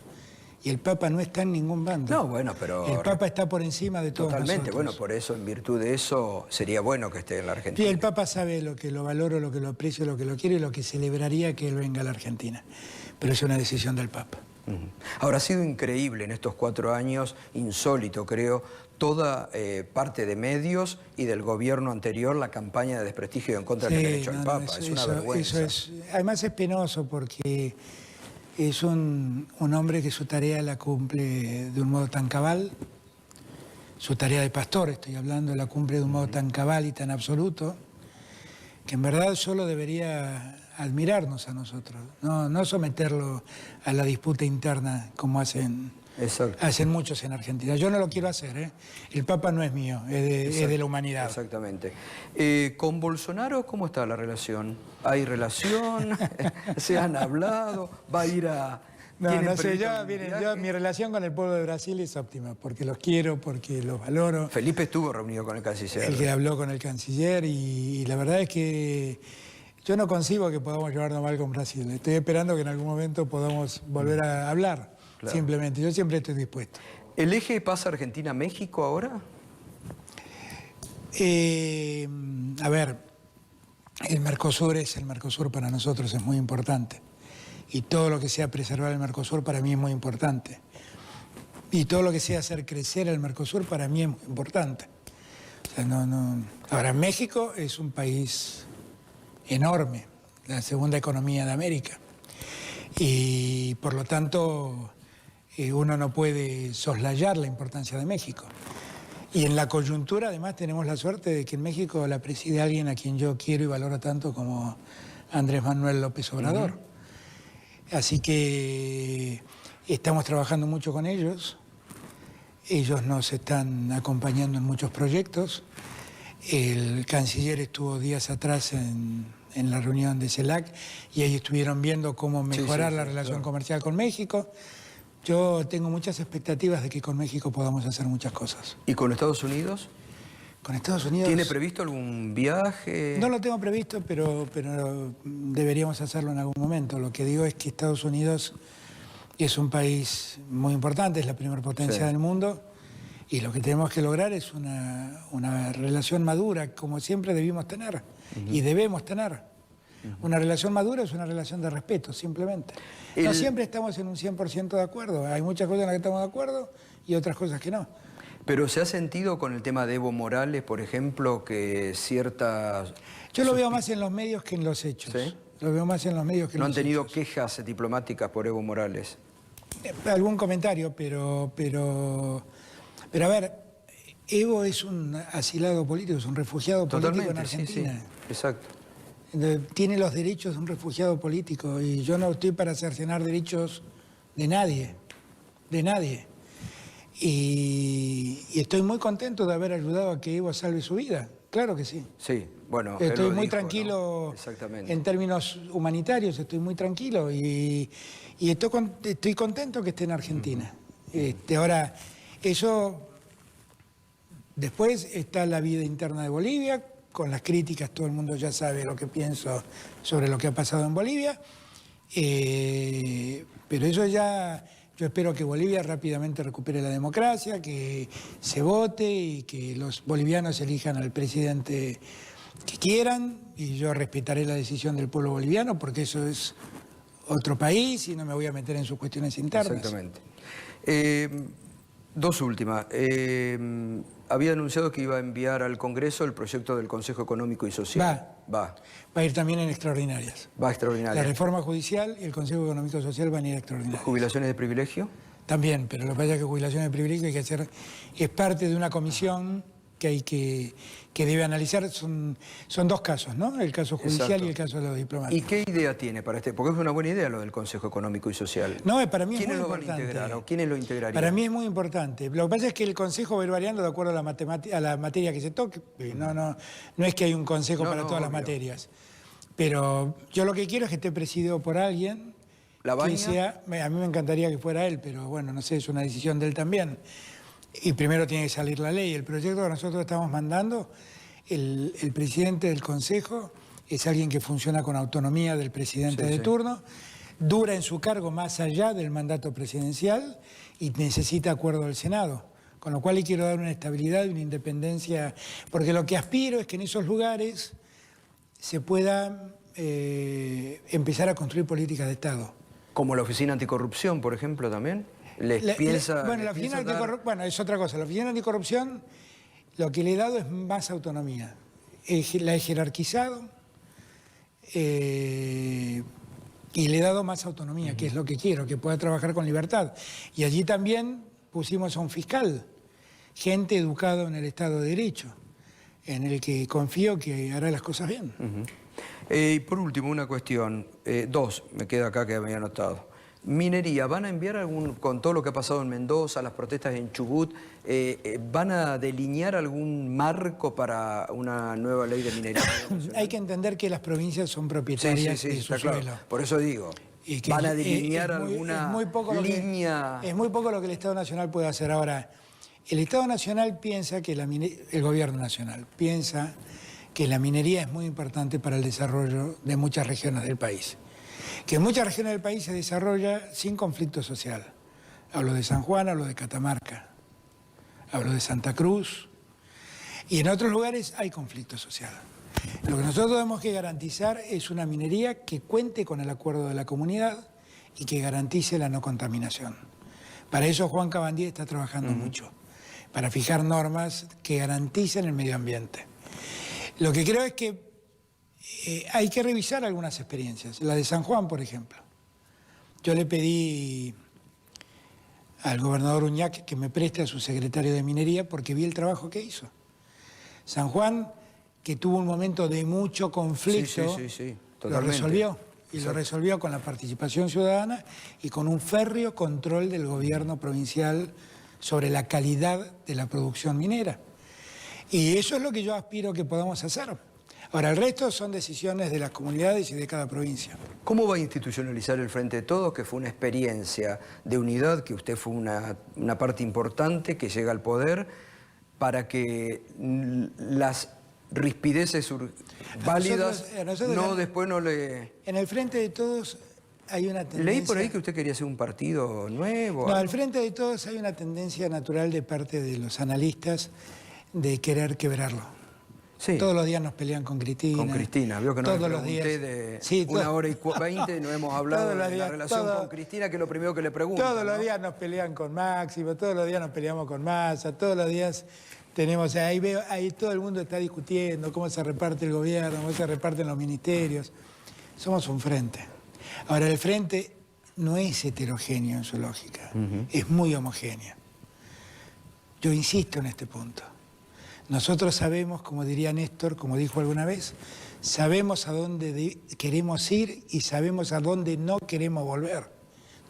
Y el Papa no está en ningún bando. No, bueno, pero... El Papa está por encima de todos Totalmente, nosotros. bueno, por eso, en virtud de eso, sería bueno que esté en la Argentina. Sí, el Papa sabe lo que lo valoro, lo que lo aprecio, lo que lo quiero y lo que celebraría que él venga a la Argentina. Pero es una decisión del Papa. Ahora, ha sido increíble en estos 4 años, insólito creo, toda parte de medios y del gobierno anterior, la campaña de desprestigio en contra del derecho al Papa. Es una vergüenza. Además es penoso porque es un hombre que su tarea la cumple de un modo tan cabal, su tarea de pastor, estoy hablando, la cumple de un modo tan cabal y tan absoluto, que en verdad solo debería admirarnos a nosotros, no someterlo a la disputa interna como hacen muchos en Argentina. Yo no lo quiero hacer, ¿eh? El Papa no es mío, es de la humanidad. Exactamente. ¿Con Bolsonaro cómo está la relación? ¿Hay relación? ¿Se han hablado? ¿Va a ir a...? No sé, mi relación con el pueblo de Brasil es óptima, porque los quiero, porque los valoro. Felipe estuvo reunido con el canciller. El que habló con el canciller y la verdad es que yo no concibo que podamos llevarnos mal con Brasil. Estoy esperando que en algún momento podamos volver a hablar, claro. Simplemente. Yo siempre estoy dispuesto. ¿El eje pasa Argentina-México ahora? A ver, el Mercosur para nosotros es muy importante. Y todo lo que sea preservar el Mercosur para mí es muy importante. Y todo lo que sea hacer crecer el Mercosur para mí es muy importante. O sea, Ahora, México es un país enorme, la segunda economía de América. Y por lo tanto, uno no puede soslayar la importancia de México. Y en la coyuntura, además, tenemos la suerte de que en México la preside alguien a quien yo quiero y valoro tanto como Andrés Manuel López Obrador. Así que estamos trabajando mucho con ellos. Ellos nos están acompañando en muchos proyectos. El canciller estuvo días atrás en la reunión de CELAC y ahí estuvieron viendo cómo mejorar la relación comercial con México. Yo tengo muchas expectativas de que con México podamos hacer muchas cosas. ¿Y con Estados Unidos? Con Estados Unidos... ¿Tiene previsto algún viaje? No lo tengo previsto, pero deberíamos hacerlo en algún momento. Lo que digo es que Estados Unidos es un país muy importante, es la primera potencia del mundo, y lo que tenemos que lograr es una relación madura, como siempre debimos tener, y debemos tener. Una relación madura es una relación de respeto, simplemente. No siempre estamos en un 100% de acuerdo. Hay muchas cosas en las que estamos de acuerdo y otras cosas que no. Pero ¿se ha sentido con el tema de Evo Morales, por ejemplo, que ciertas... Yo lo veo más en los medios que en los hechos. ¿Sí? Lo veo más en los medios que en los hechos. ¿No han tenido quejas diplomáticas por Evo Morales? Algún comentario, pero a ver, Evo es un asilado político, es un refugiado político en Argentina. Sí, exacto. Tiene los derechos de un refugiado político y yo no estoy para cercenar derechos de nadie. Y estoy muy contento de haber ayudado a que Evo salve su vida, claro que sí. Sí, bueno, estoy muy tranquilo, ¿no? Exactamente. En términos humanitarios, estoy muy tranquilo y estoy contento que esté en Argentina. Ahora, eso, después está la vida interna de Bolivia, con las críticas, todo el mundo ya sabe lo que pienso sobre lo que ha pasado en Bolivia, pero eso ya Yo espero que Bolivia rápidamente recupere la democracia, que se vote y que los bolivianos elijan al presidente que quieran, y yo respetaré la decisión del pueblo boliviano porque eso es otro país y no me voy a meter en sus cuestiones internas. Exactamente. Dos últimas. Había anunciado que iba a enviar al Congreso el proyecto del Consejo Económico y Social. Va a ir también en extraordinarias. Va a extraordinarias. La reforma judicial y el Consejo Económico y Social van a ir a extraordinarias. ¿Jubilaciones de privilegio? También, pero lo que pasa es que jubilaciones de privilegio hay que hacer, es parte de una comisión que debe analizar, son dos casos, ¿no? El caso judicial. Exacto. Y el caso de los diplomáticos. ¿Y qué idea tiene para este? Porque es una buena idea lo del Consejo Económico y Social. No, para mí es muy importante. ¿Quiénes lo van a integrar o quiénes lo integrarían? Para mí es muy importante. Lo que pasa es que el Consejo va a ir variando de acuerdo a la materia que se toque. No es que hay un consejo para todas las materias. Pero yo lo que quiero es que esté presidido por alguien. ¿La Baña? Que sea, a mí me encantaría que fuera él, pero bueno, no sé, es una decisión de él también. Y primero tiene que salir la ley. El proyecto que nosotros estamos mandando, el presidente del Consejo es alguien que funciona con autonomía del presidente de turno, dura en su cargo más allá del mandato presidencial y necesita acuerdo del Senado. Con lo cual le quiero dar una estabilidad y una independencia, porque lo que aspiro es que en esos lugares se pueda empezar a construir políticas de Estado. ¿Como la Oficina Anticorrupción, por ejemplo, también? Bueno, es otra cosa. La Oficina Anticorrupción lo que le he dado es más autonomía. La he jerarquizado y le he dado más autonomía, que es lo que quiero, que pueda trabajar con libertad. Y allí también pusimos a un fiscal, gente educada en el Estado de Derecho, en el que confío que hará las cosas bien. Y por último, una cuestión, dos, me queda acá que había anotado. Minería, ¿van a enviar con todo lo que ha pasado en Mendoza, las protestas en Chubut, van a delinear algún marco para una nueva ley de minería? Hay que entender que las provincias son propietarias de su suelo. Claro. Por eso digo, y que ¿van a delinear alguna línea? Es muy poco lo que el Estado Nacional puede hacer. Ahora, el Estado Nacional piensa que el Gobierno Nacional piensa que la minería es muy importante para el desarrollo de muchas regiones del país. Que en muchas regiones del país se desarrolla sin conflicto social. Hablo de San Juan, hablo de Catamarca, hablo de Santa Cruz. Y en otros lugares hay conflicto social. Lo que nosotros tenemos que garantizar es una minería que cuente con el acuerdo de la comunidad y que garantice la no contaminación. Para eso Juan Cabandier está trabajando mucho, para fijar normas que garanticen el medio ambiente. Lo que creo es que hay que revisar algunas experiencias. La de San Juan, por ejemplo. Yo le pedí al gobernador Uñac que me preste a su secretario de Minería porque vi el trabajo que hizo. San Juan, que tuvo un momento de mucho conflicto, lo resolvió. Y lo resolvió con la participación ciudadana y con un férreo control del gobierno provincial sobre la calidad de la producción minera. Y eso es lo que yo aspiro que podamos hacer. Ahora, el resto son decisiones de las comunidades y de cada provincia. ¿Cómo va a institucionalizar el Frente de Todos, que fue una experiencia de unidad, que usted fue una parte importante, que llega al poder, para que las rispideces válidas después no le... En el Frente de Todos hay una tendencia... Leí por ahí que usted quería hacer un partido nuevo. No, al Frente de Todos hay una tendencia natural de parte de los analistas de querer quebrarlo. Sí. Todos los días nos pelean con Cristina. Con Cristina, vio que no le pregunté de 1 hora y 20, no hemos hablado de la relación con Cristina, que es lo primero que le pregunto. Todos los días nos pelean con Máximo, todos los días nos peleamos con Massa, todos los días tenemos, ahí todo el mundo está discutiendo cómo se reparte el gobierno, cómo se reparten los ministerios. Somos un frente. Ahora, el frente no es heterogéneo en su lógica, es muy homogéneo. Yo insisto en este punto. Nosotros sabemos, como diría Néstor, como dijo alguna vez, sabemos a dónde queremos ir y sabemos a dónde no queremos volver.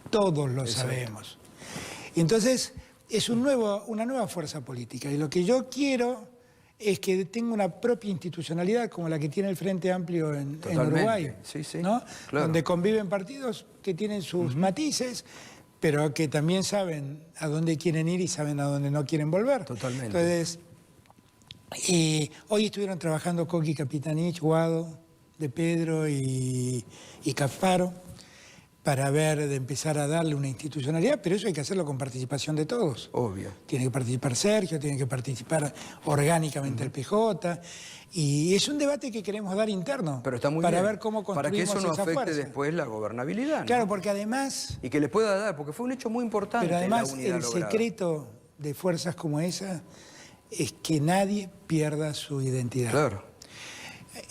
Todos lo sabemos. Entonces, es una nueva fuerza política. Y lo que yo quiero es que tenga una propia institucionalidad como la que tiene el Frente Amplio en Uruguay. ¿No? Claro. Donde conviven partidos que tienen sus matices, pero que también saben a dónde quieren ir y saben a dónde no quieren volver. Totalmente. Entonces, hoy estuvieron trabajando Coqui Capitanich, Guado, De Pedro y Casparo para ver, de empezar a darle una institucionalidad, pero eso hay que hacerlo con participación de todos. Obvio. Tiene que participar Sergio, tiene que participar orgánicamente el PJ, y es un debate que queremos dar interno. Pero está muy para bien. ver cómo construimos para que eso no esa afecte fuerza. después la gobernabilidad, ¿no? Claro, porque además... Y que le pueda dar, porque fue un hecho muy importante. Pero además la unidad el lograda. secreto de fuerzas como esa es que nadie pierda su identidad. Claro.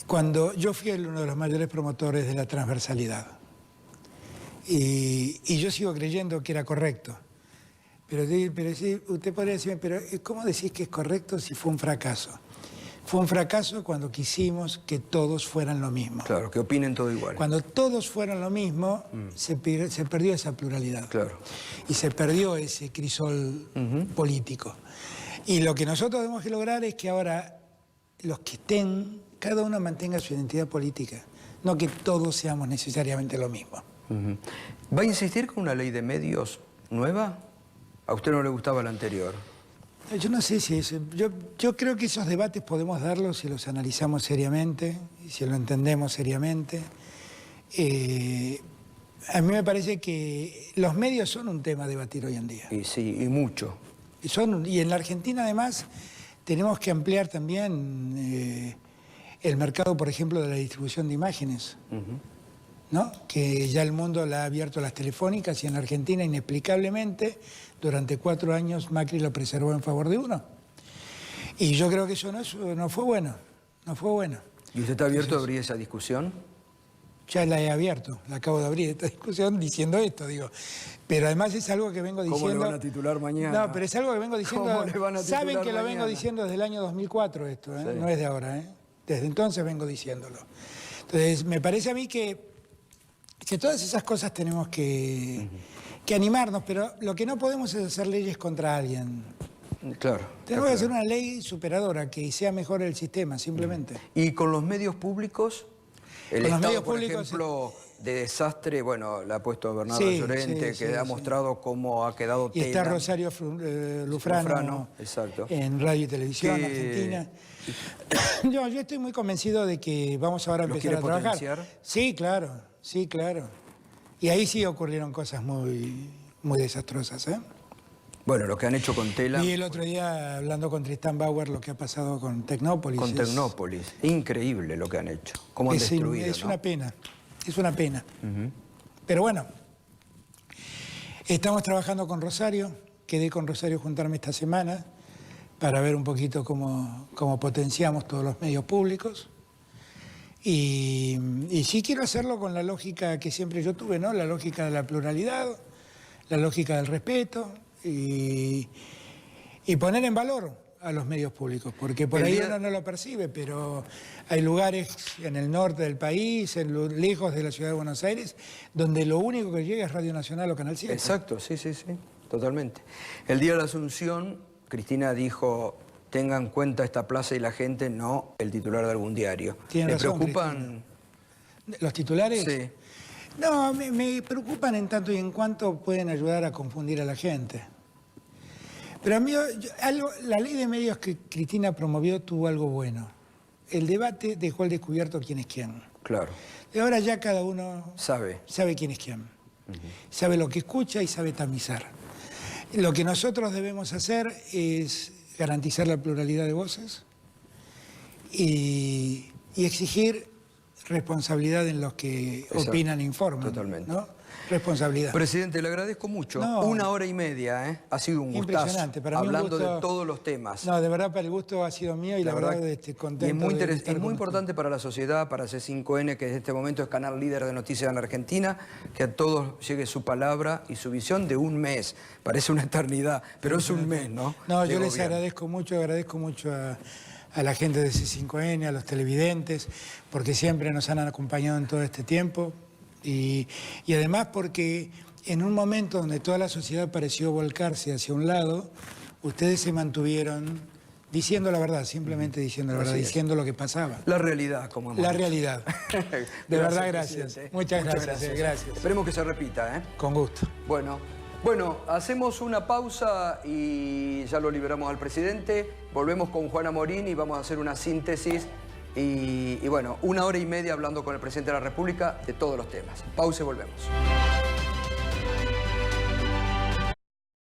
Cuando yo fui uno de los mayores promotores de la transversalidad, y yo sigo creyendo que era correcto, pero sí, usted podría decirme, pero ¿cómo decís que es correcto si fue un fracaso? Fue un fracaso cuando quisimos que todos fueran lo mismo. Claro, que opinen todo igual. Cuando todos fueran lo mismo, se perdió esa pluralidad. Claro. Y se perdió ese crisol político. Y lo que nosotros tenemos que lograr es que ahora los que estén, cada uno mantenga su identidad política, no que todos seamos necesariamente lo mismo. ¿Va a insistir con una ley de medios nueva? ¿A usted no le gustaba la anterior? Yo no sé si eso. Yo creo que esos debates podemos darlos si los analizamos seriamente, si lo entendemos seriamente. A mí me parece que los medios son un tema a debatir hoy en día. Y sí, y mucho. Y en la Argentina, además, tenemos que ampliar también el mercado, por ejemplo, de la distribución de imágenes, ¿no? Que ya el mundo la ha abierto a las telefónicas y en la Argentina, inexplicablemente, durante 4 años Macri lo preservó en favor de uno. Y yo creo que eso no fue bueno, no fue bueno. ¿Y usted está abierto a abrir esa discusión? Ya la he abierto, la acabo de abrir esta discusión diciendo esto, digo. Pero además es algo que vengo diciendo... ¿Cómo le van a titular mañana? No, pero es algo que vengo diciendo... ¿Cómo le van a titular Saben que lo vengo mañana? diciendo desde el año 2004 esto, ¿eh? Sí. No es de ahora, ¿eh? Desde entonces vengo diciéndolo. Entonces, me parece a mí que todas esas cosas tenemos que animarnos, pero lo que no podemos es hacer leyes contra alguien. Claro. Tenemos que hacer una ley superadora, que sea mejor el sistema, simplemente. ¿Y con los medios públicos? El Con los Estado, medios por públicos, ejemplo, de desastre, bueno, le ha puesto Bernardo Sí, Llorente, sí, que sí, ha sí. mostrado cómo ha quedado Y está tela. Rosario Lufrano exacto. en Radio y Televisión Que- Argentina. Yo estoy muy convencido de que vamos ahora a ¿Los empezar a quiere trabajar. potenciar? Sí, claro, sí, claro. Y ahí sí ocurrieron cosas muy desastrosas, ¿eh? Bueno, lo que han hecho con Tela, Y el otro día, hablando con Tristan Bauer, lo que ha pasado con Tecnópolis. con es- Tecnópolis. Increíble lo que han hecho. Cómo han destruido, es ¿no? una pena, es una pena. Pero bueno, estamos trabajando con Rosario, quedé con Rosario juntarme esta semana para ver un poquito cómo potenciamos todos los medios públicos. Y sí quiero hacerlo con la lógica que siempre yo tuve, ¿no? La lógica de la pluralidad, la lógica del respeto y poner en valor a los medios públicos, porque por El ahí día- uno no lo percibe, pero hay lugares en el norte del país, lejos de la ciudad de Buenos Aires, donde lo único que llega es Radio Nacional o Canal 7. Exacto, sí, totalmente. El día de la Asunción, Cristina dijo, tengan en cuenta esta plaza y la gente, no el titular de algún diario. Tiene ¿Le razón, preocupan? ¿Los titulares? Sí. No, me preocupan en tanto y en cuanto pueden ayudar a confundir a la gente. Pero a mí, la ley de medios que Cristina promovió tuvo algo bueno. El debate dejó al descubierto quién es quién. Claro. Y ahora ya cada uno Sabe. sabe quién es quién. Sabe lo que escucha y sabe tamizar. Lo que nosotros debemos hacer es garantizar la pluralidad de voces y exigir responsabilidad en los que Exacto. opinan e informan. Totalmente. ¿no? Responsabilidad. Presidente, le agradezco mucho. No. 1 hora y media, ¿eh? Ha sido un gustazo. Impresionante. Para mí un hablando gusto- de todos los temas. No, de verdad, para el gusto ha sido mío y la verdad contento. y es muy, de estar es muy con importante para la sociedad, para C5N, que en este momento es canal líder de noticias en la Argentina, que a todos llegue su palabra y su visión de un mes. Parece una eternidad, pero es un mes, ¿no? No, De yo les gobierno. agradezco mucho a la gente de C5N, a los televidentes, porque siempre nos han acompañado en todo este tiempo y además porque en un momento donde toda la sociedad pareció volcarse hacia un lado, ustedes se mantuvieron diciendo la verdad, simplemente diciendo la verdad, Así es. diciendo lo que pasaba. La realidad, como hemos La dicho. realidad. De verdad, gracias. Presidente. Muchas gracias, gracias. Esperemos que se repita, ¿eh? Con gusto. Bueno, hacemos una pausa y ya lo liberamos al presidente. Volvemos con Juana Morín y vamos a hacer una síntesis. Y bueno, 1 hora y media hablando con el presidente de la República de todos los temas. Pausa y volvemos.